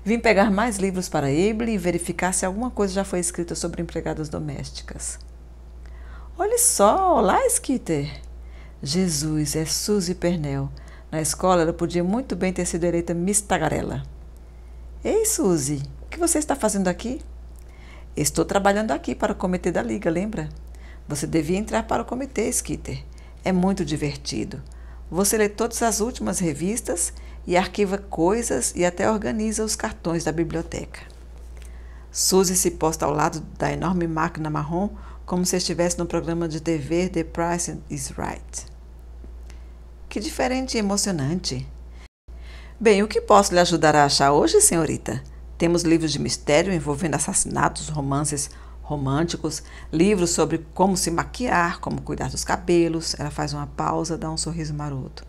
[SPEAKER 1] Vim pegar mais livros para Evelyn e verificar se alguma coisa já foi escrita sobre empregadas domésticas. Olhe só, olá, Skeeter. Jesus, é Suzy Pernell. Na escola, ela podia muito bem ter sido eleita Miss Tagarela. Ei, Suzy, o que você está fazendo aqui? Estou trabalhando aqui para o comitê da Liga, lembra? Você devia entrar para o comitê, Skeeter. É muito divertido. Você lê todas as últimas revistas e arquiva coisas e até organiza os cartões da biblioteca. Suzy se posta ao lado da enorme máquina marrom como se estivesse no programa de TV The Price is Right. Que diferente e emocionante. Bem, o que posso lhe ajudar a achar hoje, senhorita? Temos livros de mistério envolvendo assassinatos, romances românticos, livros sobre como se maquiar, como cuidar dos cabelos. Ela faz uma pausa, dá um sorriso maroto.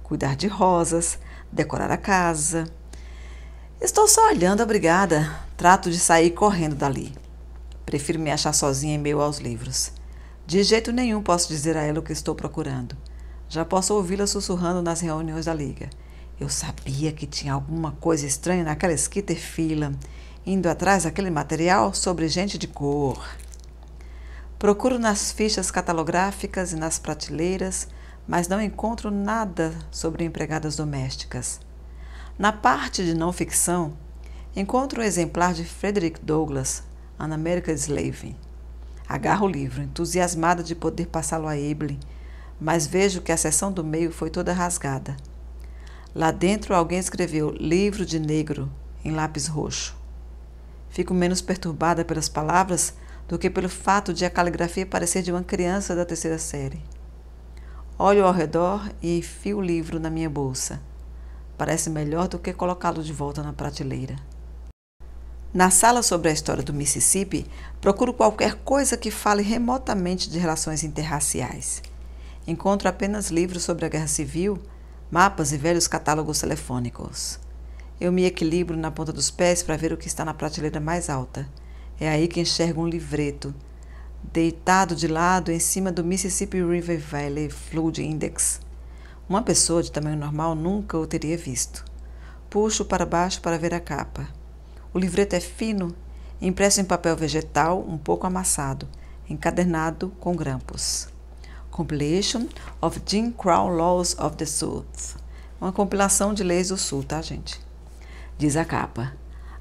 [SPEAKER 1] Cuidar de rosas, decorar a casa. Estou só olhando, obrigada. Trato de sair correndo dali. Prefiro me achar sozinha em meio aos livros. De jeito nenhum posso dizer a ela o que estou procurando. Já posso ouvi-la sussurrando nas reuniões da liga. Eu sabia que tinha alguma coisa estranha naquela Skitter fila, indo atrás daquele material sobre gente de cor. Procuro nas fichas catalográficas e nas prateleiras, mas não encontro nada sobre empregadas domésticas. Na parte de não-ficção, encontro um exemplar de Frederick Douglass, An American Slave. Agarro o livro, entusiasmada de poder passá-lo a Evelyn, mas vejo que a seção do meio foi toda rasgada. Lá dentro alguém escreveu livro de negro em lápis roxo. Fico menos perturbada pelas palavras do que pelo fato de a caligrafia parecer de uma criança da 3ª série. Olho ao redor e enfio o livro na minha bolsa. Parece melhor do que colocá-lo de volta na prateleira. Na sala sobre a história do Mississippi, procuro qualquer coisa que fale remotamente de relações interraciais. Encontro apenas livros sobre a Guerra Civil, mapas e velhos catálogos telefônicos. Eu me equilibro na ponta dos pés para ver o que está na prateleira mais alta. É aí que enxergo um livreto, deitado de lado em cima do Mississippi River Valley Flood Index. Uma pessoa de tamanho normal nunca o teria visto. Puxo para baixo para ver a capa. O livreto é fino, impresso em papel vegetal um pouco amassado, encadernado com grampos. Compilation of Jim Crow Laws of the South. Uma compilação de leis do Sul, tá, gente? Diz a capa.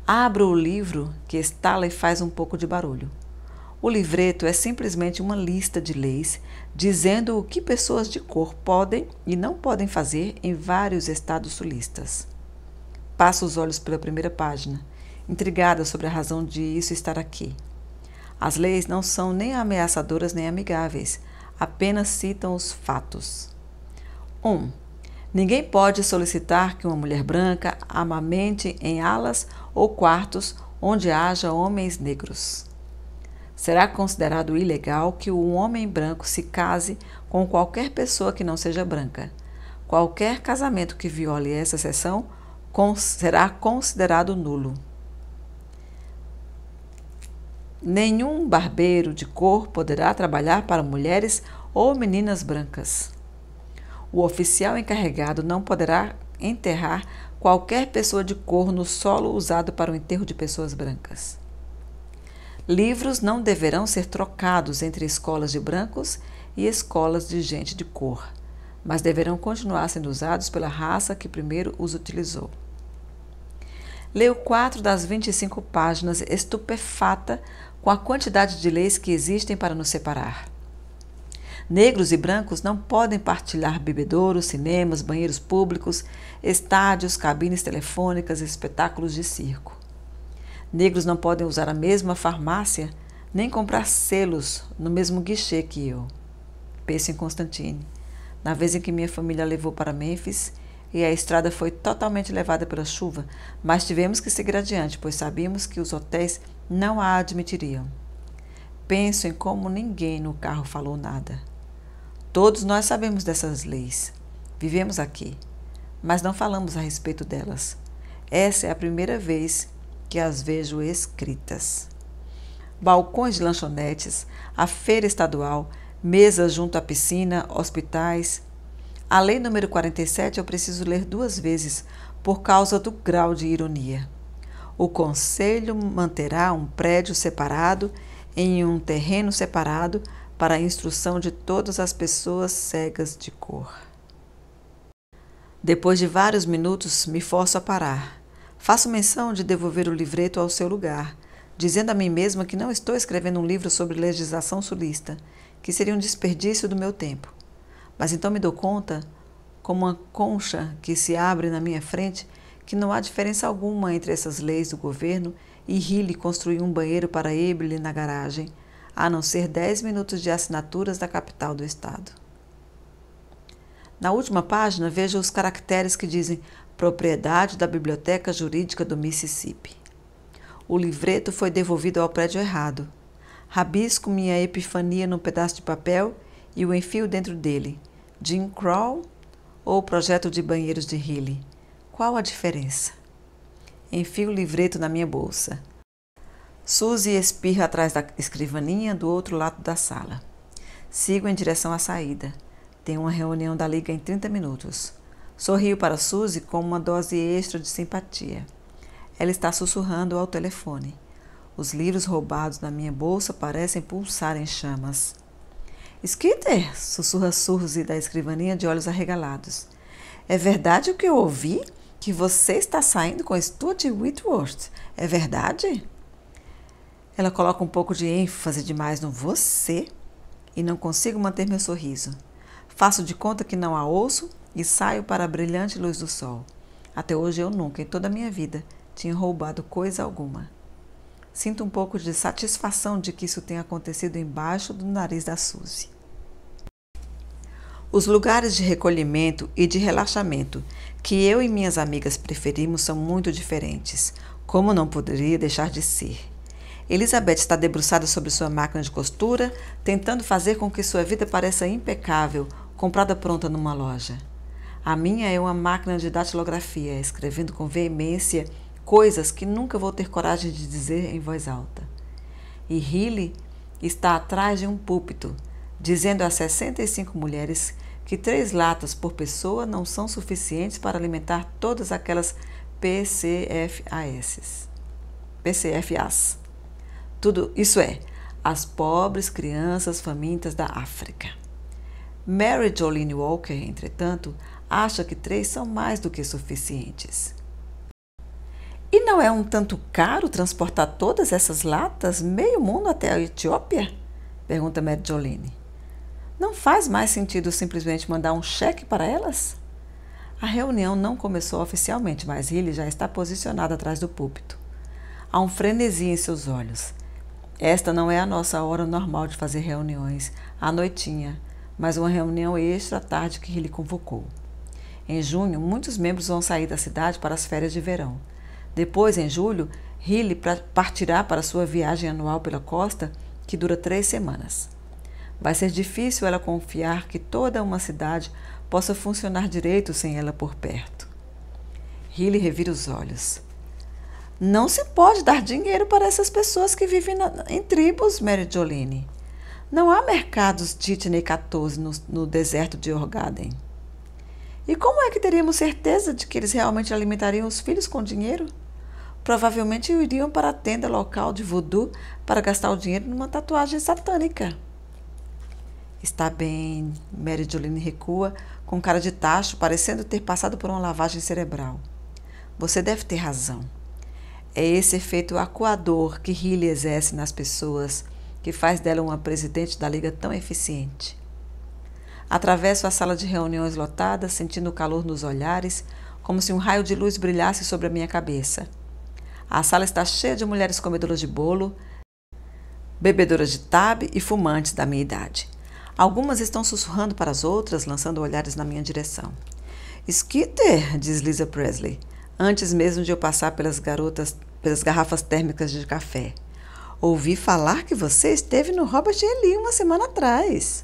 [SPEAKER 1] Abro o livro, que estala e faz um pouco de barulho. O livreto é simplesmente uma lista de leis dizendo o que pessoas de cor podem e não podem fazer em vários estados sulistas. Passo os olhos pela primeira página, intrigada sobre a razão de isso estar aqui. As leis não são nem ameaçadoras nem amigáveis, apenas citam os fatos. 1. Ninguém pode solicitar que uma mulher branca amamente em alas ou quartos onde haja homens negros. Será considerado ilegal que um homem branco se case com qualquer pessoa que não seja branca. Qualquer casamento que viole essa seção será considerado nulo. Nenhum barbeiro de cor poderá trabalhar para mulheres ou meninas brancas. O oficial encarregado não poderá enterrar qualquer pessoa de cor no solo usado para o enterro de pessoas brancas. Livros não deverão ser trocados entre escolas de brancos e escolas de gente de cor, mas deverão continuar sendo usados pela raça que primeiro os utilizou. Leio 4 das 25 páginas, estupefata com a quantidade de leis que existem para nos separar. Negros e brancos não podem partilhar bebedouros, cinemas, banheiros públicos, estádios, cabines telefônicas e espetáculos de circo. Negros não podem usar a mesma farmácia, nem comprar selos no mesmo guichê que eu. Penso em Constantine, na vez em que minha família levou para Memphis e a estrada foi totalmente levada pela chuva, mas tivemos que seguir adiante, pois sabíamos que os hotéis não a admitiriam. Penso em como ninguém no carro falou nada. Todos nós sabemos dessas leis. Vivemos aqui, mas não falamos a respeito delas. Essa é a primeira vez que as vejo escritas. Balcões de lanchonetes, a feira estadual, mesas junto à piscina, hospitais. A lei número 47 eu preciso ler 2 vezes por causa do grau de ironia. O conselho manterá um prédio separado em um terreno separado para a instrução de todas as pessoas cegas de cor. Depois de vários minutos, me forço a parar. Faço menção de devolver o livreto ao seu lugar, dizendo a mim mesma que não estou escrevendo um livro sobre legislação sulista, que seria um desperdício do meu tempo. Mas então me dou conta, como uma concha que se abre na minha frente, que não há diferença alguma entre essas leis do governo e Healy construir um banheiro para Evelyn na garagem, a não ser 10 minutos de assinaturas da capital do estado. Na última página, vejo os caracteres que dizem propriedade da Biblioteca Jurídica do Mississippi. O livreto foi devolvido ao prédio errado. Rabisco minha epifania num pedaço de papel e o enfio dentro dele. Jim Crow ou projeto de banheiros de Healy? Qual a diferença? Enfio o livreto na minha bolsa. Suzy espirra atrás da escrivaninha do outro lado da sala. Sigo em direção à saída. Tenho uma reunião da Liga em 30 minutos. Sorrio para Suzy com uma dose extra de simpatia. Ela está sussurrando ao telefone. Os livros roubados da minha bolsa parecem pulsar em chamas. Skeeter, sussurra Suzy da escrivaninha de olhos arregalados. É verdade o que eu ouvi? Que você está saindo com Stuart Whitworth. É verdade? Ela coloca um pouco de ênfase demais no você e não consigo manter meu sorriso. Faço de conta que não a ouço e saio para a brilhante luz do sol. Até hoje eu nunca, em toda a minha vida, tinha roubado coisa alguma. Sinto um pouco de satisfação de que isso tenha acontecido embaixo do nariz da Suzy. Os lugares de recolhimento e de relaxamento que eu e minhas amigas preferimos são muito diferentes, como não poderia deixar de ser. Elizabeth está debruçada sobre sua máquina de costura, tentando fazer com que sua vida pareça impecável, comprada pronta numa loja. A minha é uma máquina de datilografia, escrevendo com veemência coisas que nunca vou ter coragem de dizer em voz alta. E Riley está atrás de um púlpito, dizendo a 65 mulheres que 3 latas por pessoa não são suficientes para alimentar todas aquelas PCFAs. Tudo isso é, as pobres crianças famintas da África. Mary Jolene Walker, entretanto, acha que 3 são mais do que suficientes. E não é um tanto caro transportar todas essas latas, meio mundo até a Etiópia? Pergunta Mary Jolene. Não faz mais sentido simplesmente mandar um cheque para elas? A reunião não começou oficialmente, mas Riley já está posicionada atrás do púlpito. Há um frenesi em seus olhos. Esta não é a nossa hora normal de fazer reuniões, à noitinha, mas uma reunião extra à tarde que Riley convocou. Em junho, muitos membros vão sair da cidade para as férias de verão. Depois, em julho, Riley partirá para sua viagem anual pela costa, que dura 3 semanas. Vai ser difícil ela confiar que toda uma cidade possa funcionar direito sem ela por perto. Riley revira os olhos. Não se pode dar dinheiro para essas pessoas que vivem em tribos, Mary Jolene. Não há mercados Titney 14 no deserto de Orgaden. E como é que teríamos certeza de que eles realmente alimentariam os filhos com dinheiro? Provavelmente iriam para a tenda local de voodoo para gastar o dinheiro numa tatuagem satânica. Está bem, Mary Jolene recua, com cara de tacho, parecendo ter passado por uma lavagem cerebral. Você deve ter razão. É esse efeito acuador que Riley exerce nas pessoas que faz dela uma presidente da Liga tão eficiente. Atravesso a sala de reuniões lotada, sentindo o calor nos olhares, como se um raio de luz brilhasse sobre a minha cabeça. A sala está cheia de mulheres comedoras de bolo, bebedoras de tab e fumantes da minha idade. Algumas estão sussurrando para as outras, lançando olhares na minha direção. Skeeter, diz Lisa Presley, antes mesmo de eu passar pelas garrafas térmicas de café. Ouvi falar que você esteve no Robert E. Lee uma semana atrás.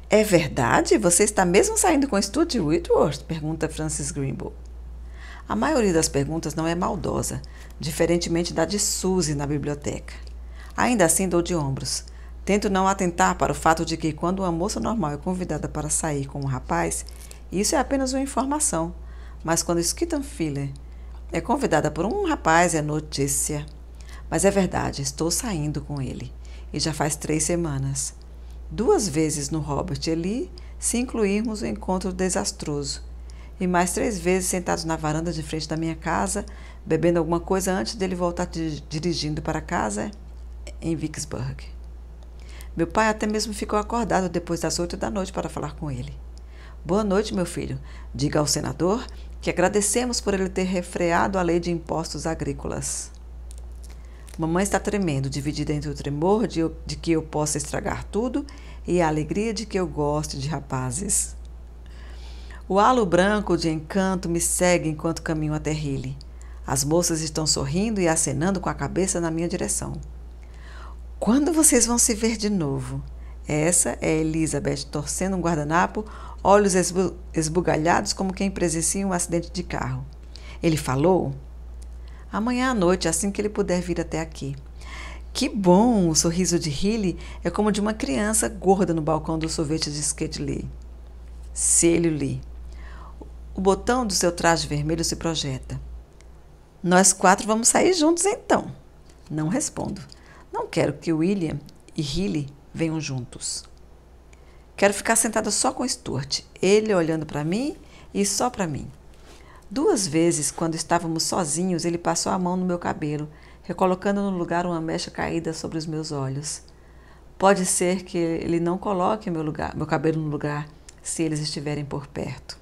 [SPEAKER 1] É verdade? Você está mesmo saindo com Stuart Whitworth? Pergunta Frances Grimble. A maioria das perguntas não é maldosa, diferentemente da de Suzy na biblioteca. Ainda assim dou de ombros. Tento não atentar para o fato de que quando uma moça normal é convidada para sair com um rapaz, isso é apenas uma informação. Mas quando Skeeter Fuller é convidada por um rapaz, é notícia. Mas é verdade, estou saindo com ele. E já faz 3 semanas. 2 vezes no Robert E. Lee, se incluirmos o encontro desastroso. E mais 3 vezes sentados na varanda de frente da minha casa, bebendo alguma coisa antes dele voltar dirigindo para casa em Vicksburg. Meu pai até mesmo ficou acordado depois das 8 da noite para falar com ele. Boa noite, meu filho. Diga ao senador que agradecemos por ele ter refreado a lei de impostos agrícolas. Mamãe está tremendo, dividida entre o tremor de que eu possa estragar tudo e a alegria de que eu goste de rapazes. O halo branco de encanto me segue enquanto caminho até Riley. As moças estão sorrindo e acenando com a cabeça na minha direção. Quando vocês vão se ver de novo? Essa é Elizabeth torcendo um guardanapo, olhos esbugalhados como quem presencia um acidente de carro. Ele falou? Amanhã à noite, assim que ele puder vir até aqui. Que bom! O sorriso de Hilly é como de uma criança gorda no balcão do sorvete de skate Lee. Cílio Lee. O botão do seu traje vermelho se projeta. Nós 4 vamos sair juntos então. Não respondo. Não quero que William e Hilly venham juntos. Quero ficar sentada só com Stuart, ele olhando para mim e só para mim. 2 vezes, quando estávamos sozinhos, ele passou a mão no meu cabelo, recolocando no lugar uma mecha caída sobre os meus olhos. Pode ser que ele não coloque meu cabelo no lugar se eles estiverem por perto.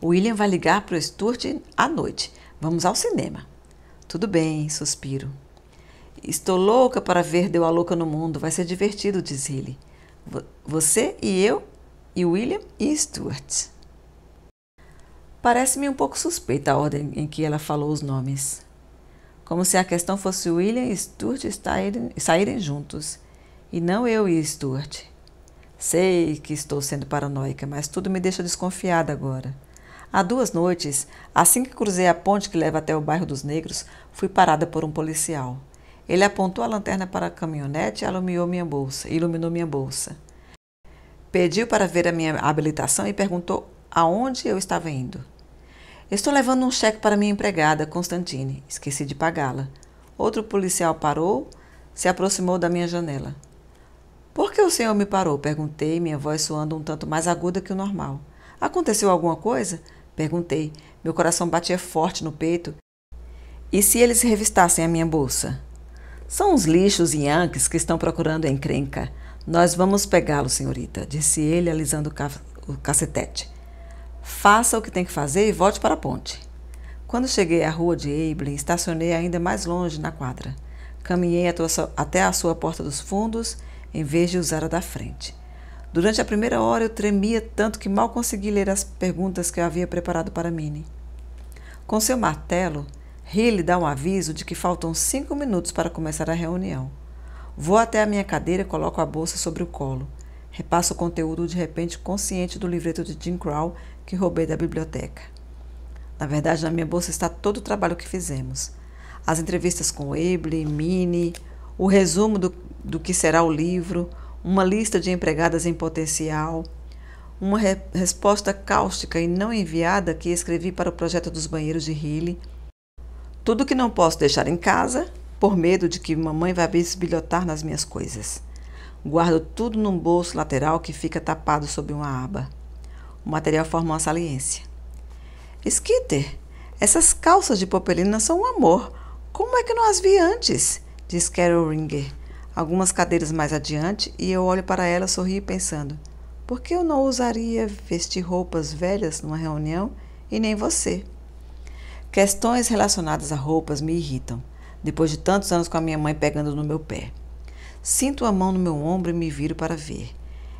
[SPEAKER 1] William vai ligar para o Stuart à noite. Vamos ao cinema. Tudo bem, suspiro. Estou louca para ver Deu a Louca no Mundo. Vai ser divertido, diz Hilly. Você e eu, e William e Stuart. Parece-me um pouco suspeita a ordem em que ela falou os nomes. Como se a questão fosse William e Stuart saírem juntos, e não eu e Stuart. Sei que estou sendo paranoica, mas tudo me deixa desconfiada agora. Há 2 noites, assim que cruzei a ponte que leva até o bairro dos Negros, fui parada por um policial. Ele apontou a lanterna para a caminhonete e iluminou minha bolsa. Pediu para ver a minha habilitação e perguntou aonde eu estava indo. Estou levando um cheque para minha empregada, Constantine. Esqueci de pagá-la. Outro policial parou, se aproximou da minha janela. Por que o senhor me parou? Perguntei, minha voz soando um tanto mais aguda que o normal. Aconteceu alguma coisa? Perguntei. Meu coração batia forte no peito. E se eles revistassem a minha bolsa? São uns lixos yankees que estão procurando encrenca. Nós vamos pegá-lo, senhorita, disse ele, alisando o cacetete. Faça o que tem que fazer e volte para a ponte. Quando cheguei à rua de Abilene, estacionei ainda mais longe na quadra. Caminhei até a sua porta dos fundos, em vez de usar a da frente. Durante a primeira hora eu tremia tanto que mal consegui ler as perguntas que eu havia preparado para Minnie. Com seu martelo, Hilly dá um aviso de que faltam 5 minutos para começar a reunião. Vou até a minha cadeira e coloco a bolsa sobre o colo. Repasso o conteúdo de repente consciente do livreto de Jim Crow que roubei da biblioteca. Na verdade, na minha bolsa está todo o trabalho que fizemos. As entrevistas com Abilene, Minnie, o resumo do que será o livro, uma lista de empregadas em potencial, uma resposta cáustica e não enviada que escrevi para o projeto dos banheiros de Hilly. Tudo que não posso deixar em casa, por medo de que mamãe vá bisbilhotar nas minhas coisas. Guardo tudo num bolso lateral que fica tapado sob uma aba. O material forma uma saliência. Skitter, essas calças de popelina são um amor. Como é que não as vi antes? Diz Carol Ringer, algumas cadeiras mais adiante, e eu olho para ela, sorrio pensando, por que eu não ousaria vestir roupas velhas numa reunião e nem você? Questões relacionadas a roupas me irritam, depois de tantos anos com a minha mãe pegando no meu pé. Sinto a mão no meu ombro e me viro para ver.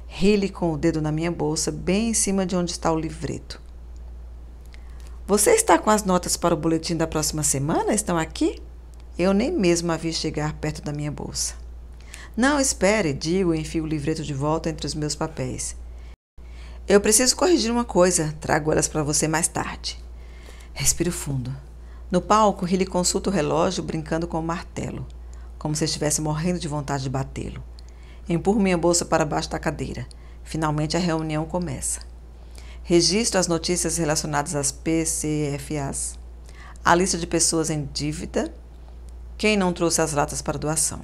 [SPEAKER 1] Hilly com o dedo na minha bolsa, bem em cima de onde está o livreto. Você está com as notas para o boletim da próxima semana? Estão aqui? Eu nem mesmo a vi chegar perto da minha bolsa. Não, espere, digo e enfio o livreto de volta entre os meus papéis. Eu preciso corrigir uma coisa, trago elas para você mais tarde. Respiro fundo. No palco, Hilly consulta o relógio brincando com o martelo, como se estivesse morrendo de vontade de batê-lo. Empurro minha bolsa para baixo da cadeira. Finalmente a reunião começa. Registro as notícias relacionadas às PCFAs, a lista de pessoas em dívida, quem não trouxe as latas para doação.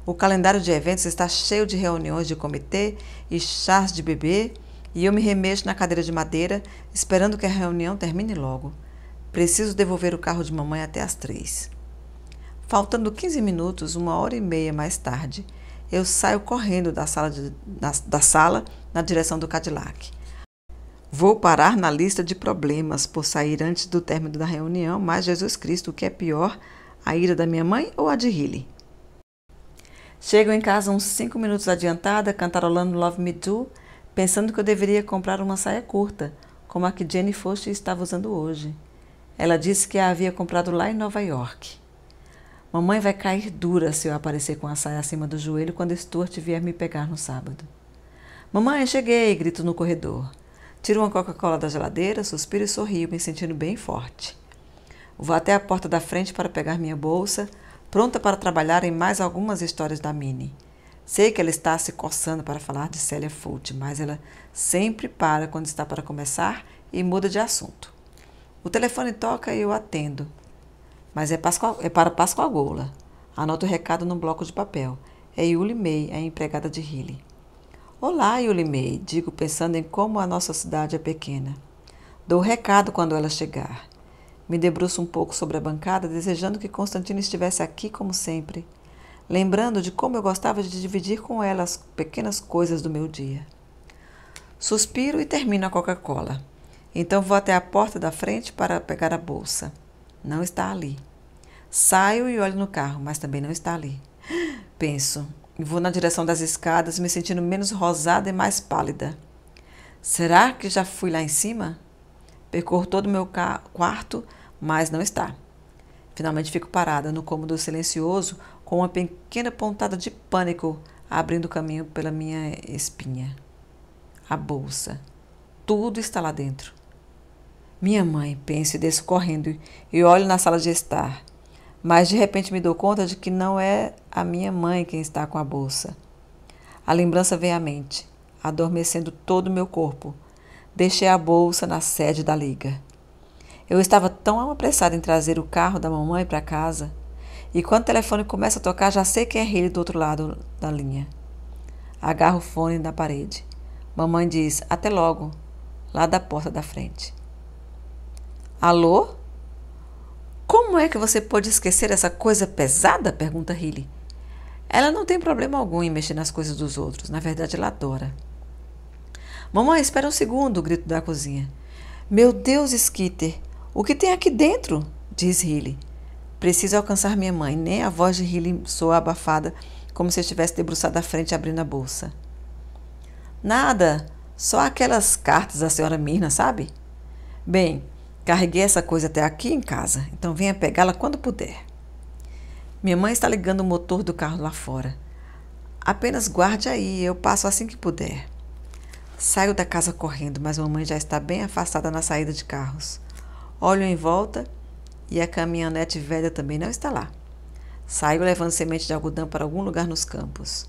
[SPEAKER 1] O calendário de eventos está cheio de reuniões de comitê e chás de bebê, e eu me remexo na cadeira de madeira, esperando que a reunião termine logo. Preciso devolver o carro de mamãe até às 3. Faltando 15 minutos, 1h30 mais tarde, eu saio correndo da sala na direção do Cadillac. Vou parar na lista de problemas por sair antes do término da reunião, mas Jesus Cristo, o que é pior, a ira da minha mãe ou a de Hilly? Chego em casa uns 5 minutos adiantada, cantarolando Love Me Do, pensando que eu deveria comprar uma saia curta, como a que Jenny Foster estava usando hoje. Ela disse que a havia comprado lá em Nova York. Mamãe vai cair dura se eu aparecer com a saia acima do joelho quando Stuart vier me pegar no sábado. Mamãe, cheguei! Grito no corredor. Tiro uma Coca-Cola da geladeira, suspiro e sorrio, me sentindo bem forte. Vou até a porta da frente para pegar minha bolsa, pronta para trabalhar em mais algumas histórias da Minnie. Sei que ela está se coçando para falar de Celia Foote, mas ela sempre para quando está para começar e muda de assunto. O telefone toca e eu atendo, mas é para Pascoal Goula. Anoto o recado num bloco de papel. É Yulie May, a empregada de Hilly. Olá, Yulie May, digo pensando em como a nossa cidade é pequena. Dou o recado quando ela chegar. Me debruço um pouco sobre a bancada, desejando que Constantine estivesse aqui como sempre, lembrando de como eu gostava de dividir com ela as pequenas coisas do meu dia. Suspiro e termino a Coca-Cola. Então vou até a porta da frente para pegar a bolsa. Não está ali. Saio e olho no carro, mas também não está ali. Penso, e vou na direção das escadas, me sentindo menos rosada e mais pálida. Será que já fui lá em cima? Percorro todo o meu quarto, mas não está. Finalmente fico parada no cômodo silencioso, com uma pequena pontada de pânico abrindo caminho pela minha espinha. A bolsa. Tudo está lá dentro. Minha mãe, penso e desço correndo e olho na sala de estar. Mas de repente me dou conta de que não é a minha mãe quem está com a bolsa. A lembrança vem à mente, adormecendo todo o meu corpo. Deixei a bolsa na sede da liga. Eu estava tão apressada em trazer o carro da mamãe para casa, e quando o telefone começa a tocar, já sei que é ele do outro lado da linha. Agarro o fone na parede. Mamãe diz, até logo, lá da porta da frente. Alô? Como é que você pode esquecer essa coisa pesada? Pergunta Hilly. Ela não tem problema algum em mexer nas coisas dos outros. Na verdade, ela adora. Mamãe, espera um segundo, grito da cozinha. Meu Deus, Skitter, o que tem aqui dentro? Diz Hilly. Preciso alcançar minha mãe. Nem a voz de Hilly soa abafada, como se estivesse debruçada à frente abrindo a bolsa. Nada, só aquelas cartas da senhora Myrna, sabe? Bem, carreguei essa coisa até aqui em casa, então venha pegá-la quando puder. Minha mãe está ligando o motor do carro lá fora. Apenas guarde aí, eu passo assim que puder. Saio da casa correndo, mas mamãe já está bem afastada na saída de carros. Olho em volta e a caminhonete velha também não está lá. Saio levando semente de algodão para algum lugar nos campos.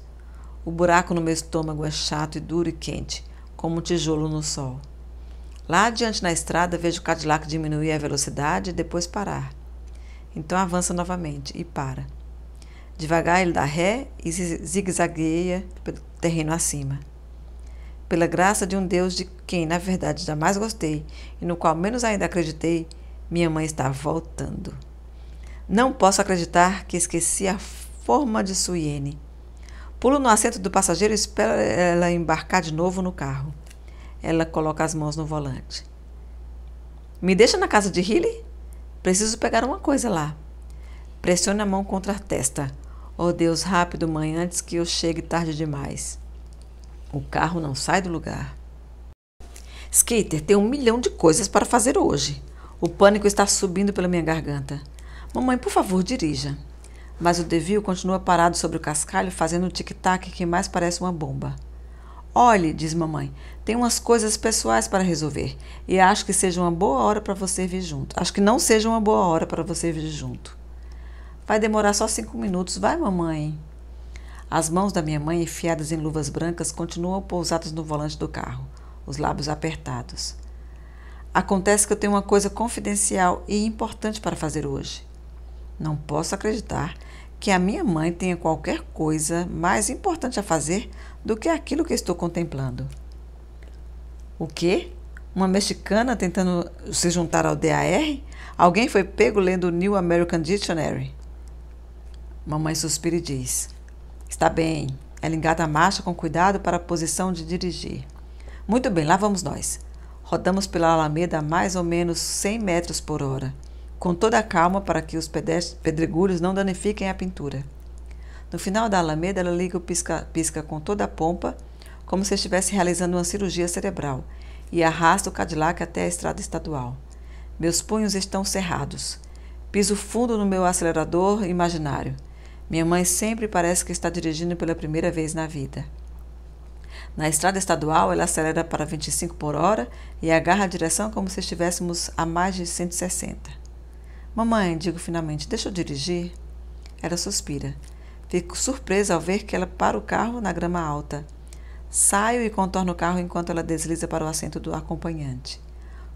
[SPEAKER 1] O buraco no meu estômago é chato e duro e quente, como um tijolo no sol. Lá adiante na estrada, vejo o Cadillac diminuir a velocidade e depois parar. Então avança novamente e para. Devagar ele dá ré e zigue-zagueia pelo terreno acima. Pela graça de um Deus de quem, na verdade, jamais gostei e no qual menos ainda acreditei, minha mãe está voltando. Não posso acreditar que esqueci a forma de Suiene. Pulo no assento do passageiro e espero ela embarcar de novo no carro. Ela coloca as mãos no volante. Me deixa na casa de Hilly? Preciso pegar uma coisa lá. Pressione a mão contra a testa. Oh, Deus, rápido, mãe, antes que eu chegue tarde demais. O carro não sai do lugar. Skater, tem 1 milhão de coisas para fazer hoje. O pânico está subindo pela minha garganta. Mamãe, por favor, dirija. Mas o desvio continua parado sobre o cascalho, fazendo um tic-tac que mais parece uma bomba. Olhe, diz mamãe, tem umas coisas pessoais para resolver e acho que seja uma boa hora para você vir junto. Acho que não seja uma boa hora para você vir junto. Vai demorar só 5 minutos, vai, mamãe. As mãos da minha mãe, enfiadas em luvas brancas, continuam pousadas no volante do carro, os lábios apertados. Acontece que eu tenho uma coisa confidencial e importante para fazer hoje. Não posso acreditar que a minha mãe tenha qualquer coisa mais importante a fazer do que aquilo que estou contemplando. O quê? Uma mexicana tentando se juntar ao DAR? Alguém foi pego lendo o New American Dictionary. Mamãe suspira e diz, está bem. Ela engata a marcha com cuidado para a posição de dirigir. Muito bem, lá vamos nós. Rodamos pela Alameda a mais ou menos 100 metros por hora. Com toda a calma para que os pedregulhos não danifiquem a pintura. No final da Alameda, ela liga o pisca com toda a pompa, como se estivesse realizando uma cirurgia cerebral, e arrasta o Cadillac até a estrada estadual. Meus punhos estão cerrados. Piso fundo no meu acelerador imaginário. Minha mãe sempre parece que está dirigindo pela primeira vez na vida. Na estrada estadual, ela acelera para 25 por hora e agarra a direção como se estivéssemos a mais de 160. Mamãe, digo finalmente, deixa eu dirigir. Ela suspira. Fico surpresa ao ver que ela para o carro na grama alta. Saio e contorno o carro enquanto ela desliza para o assento do acompanhante.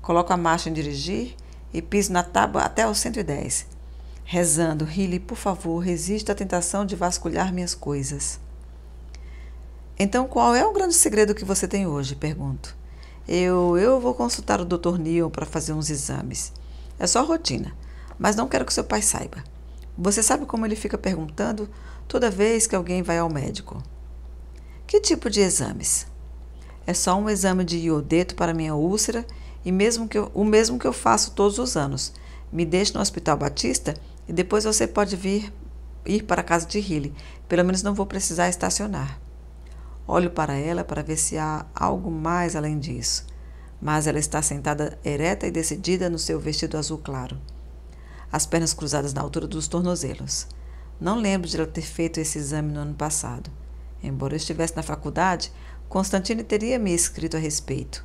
[SPEAKER 1] Coloco a marcha em dirigir e piso na tábua até os 110. Rezando, Riley, por favor, resista à tentação de vasculhar minhas coisas. Então, qual é o grande segredo que você tem hoje? Pergunto. Eu vou consultar o Dr. Neal para fazer uns exames. É só rotina, mas não quero que seu pai saiba. Você sabe como ele fica perguntando toda vez que alguém vai ao médico? Que tipo de exames? É só um exame de iodeto para minha úlcera e o mesmo que eu faço todos os anos. Me deixe no Hospital Batista e depois você pode ir para a casa de Riley. Pelo menos não vou precisar estacionar. Olho para ela para ver se há algo mais além disso. Mas ela está sentada ereta e decidida no seu vestido azul claro. As pernas cruzadas na altura dos tornozelos. Não lembro de ela ter feito esse exame no ano passado. Embora eu estivesse na faculdade, Constantine teria me escrito a respeito.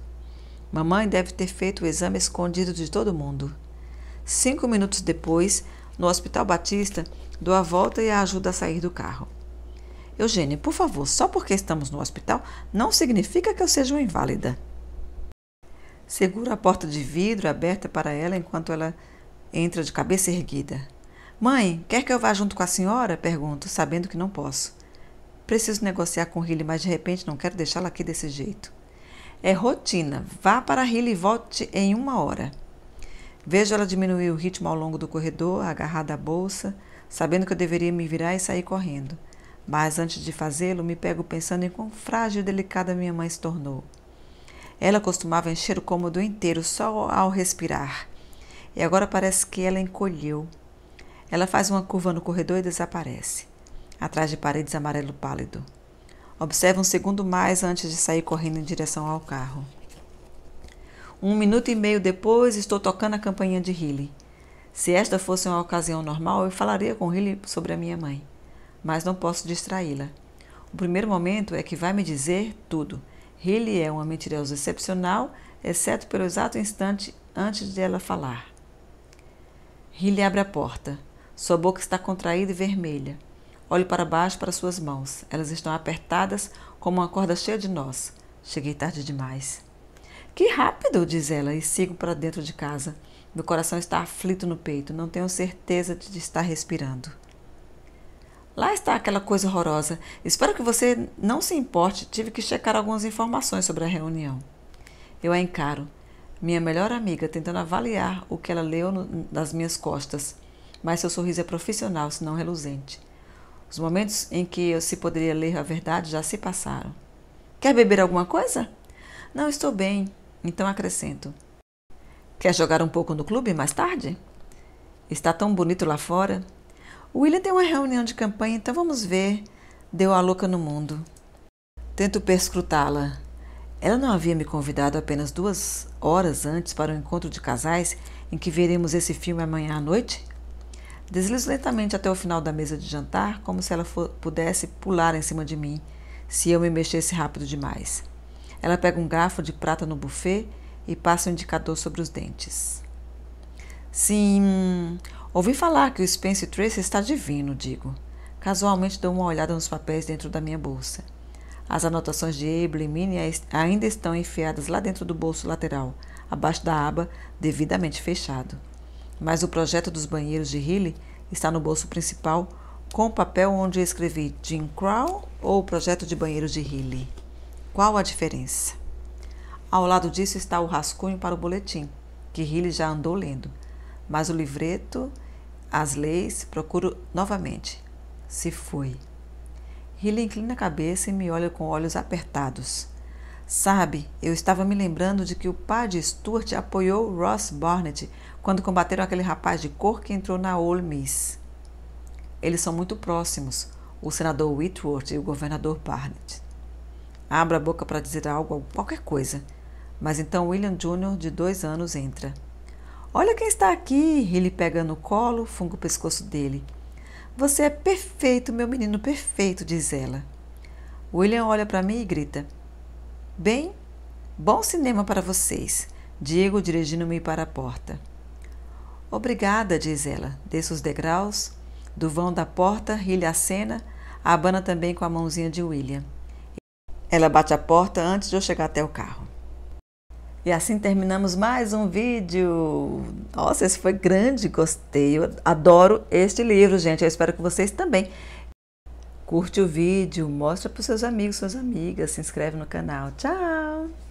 [SPEAKER 1] Mamãe deve ter feito o exame escondido de todo mundo. 5 minutos depois, no Hospital Batista, dou a volta e a ajudo a sair do carro. Eugênia, por favor, só porque estamos no hospital, não significa que eu seja uma inválida. Seguro a porta de vidro aberta para ela enquanto ela entra de cabeça erguida. Mãe, quer que eu vá junto com a senhora? Pergunto, sabendo que não posso. Preciso negociar com Riley, mas de repente não quero deixá-la aqui desse jeito. É rotina. Vá para Riley e volte em 1 hora. Vejo ela diminuir o ritmo ao longo do corredor, agarrada à bolsa, sabendo que eu deveria me virar e sair correndo. Mas antes de fazê-lo, me pego pensando em quão frágil e delicada minha mãe se tornou. Ela costumava encher o cômodo inteiro só ao respirar. E agora parece que ela encolheu. Ela faz uma curva no corredor e desaparece, atrás de paredes amarelo pálido. Observo um segundo mais antes de sair correndo em direção ao carro. 1 minuto e meio depois, estou tocando a campainha de Riley. Se esta fosse uma ocasião normal, eu falaria com Riley sobre a minha mãe. Mas não posso distraí-la. O primeiro momento é que vai me dizer tudo. Riley é uma mentirosa excepcional, exceto pelo exato instante antes de ela falar. Riley abre a porta. Sua boca está contraída e vermelha. Olho para baixo para suas mãos. Elas estão apertadas como uma corda cheia de nós. Cheguei tarde demais. Que rápido, diz ela, e sigo para dentro de casa. Meu coração está aflito no peito. Não tenho certeza de estar respirando. Lá está aquela coisa horrorosa. Espero que você não se importe. Tive que checar algumas informações sobre a reunião. Eu a encaro. Minha melhor amiga tentando avaliar o que ela leu nas minhas costas. Mas seu sorriso é profissional, se não reluzente. Os momentos em que eu se poderia ler a verdade já se passaram. Quer beber alguma coisa? Não, estou bem. Então acrescento. Quer jogar um pouco no clube mais tarde? Está tão bonito lá fora. O William tem uma reunião de campanha, então vamos ver. Deu a louca no mundo. Tento perscrutá-la. Ela não havia me convidado apenas 2 horas antes para um encontro de casais em que veremos esse filme amanhã à noite? Deslizo lentamente até o final da mesa de jantar, como se ela pudesse pular em cima de mim, se eu me mexesse rápido demais. Ela pega um garfo de prata no buffet e passa o indicador sobre os dentes. Sim, ouvi falar que o Spence Tracy está divino, digo. Casualmente dou uma olhada nos papéis dentro da minha bolsa. As anotações de Abel e Minnie ainda estão enfiadas lá dentro do bolso lateral, abaixo da aba, devidamente fechado. Mas o projeto dos banheiros de Riley está no bolso principal, com o papel onde eu escrevi Jim Crow ou o projeto de banheiros de Riley. Qual a diferença? Ao lado disso está o rascunho para o boletim, que Riley já andou lendo. Mas o livreto, as leis, procuro novamente. Se foi. Riley inclina a cabeça e me olha com olhos apertados. Sabe, eu estava me lembrando de que o pai de Stuart apoiou Ross Barnett quando combateram aquele rapaz de cor que entrou na Ole Miss. Eles são muito próximos, o senador Whitworth e o governador Barnett. Abro a boca para dizer algo, qualquer coisa, mas então William Jr., de 2 anos, entra. Olha quem está aqui! Riley pega no colo, funga o pescoço dele. Você é perfeito, meu menino, perfeito, diz ela. William olha para mim e grita. Bem, bom cinema para vocês, digo, dirigindo-me para a porta. Obrigada, diz ela. Desço os degraus, do vão da porta, Riley acena, abana também com a mãozinha de William. Ela bate a porta antes de eu chegar até o carro. E assim terminamos mais um vídeo. Nossa, esse foi grande, gostei. Eu adoro este livro, gente. Eu espero que vocês também. Curte o vídeo, mostra para os seus amigos, suas amigas, se inscreve no canal. Tchau!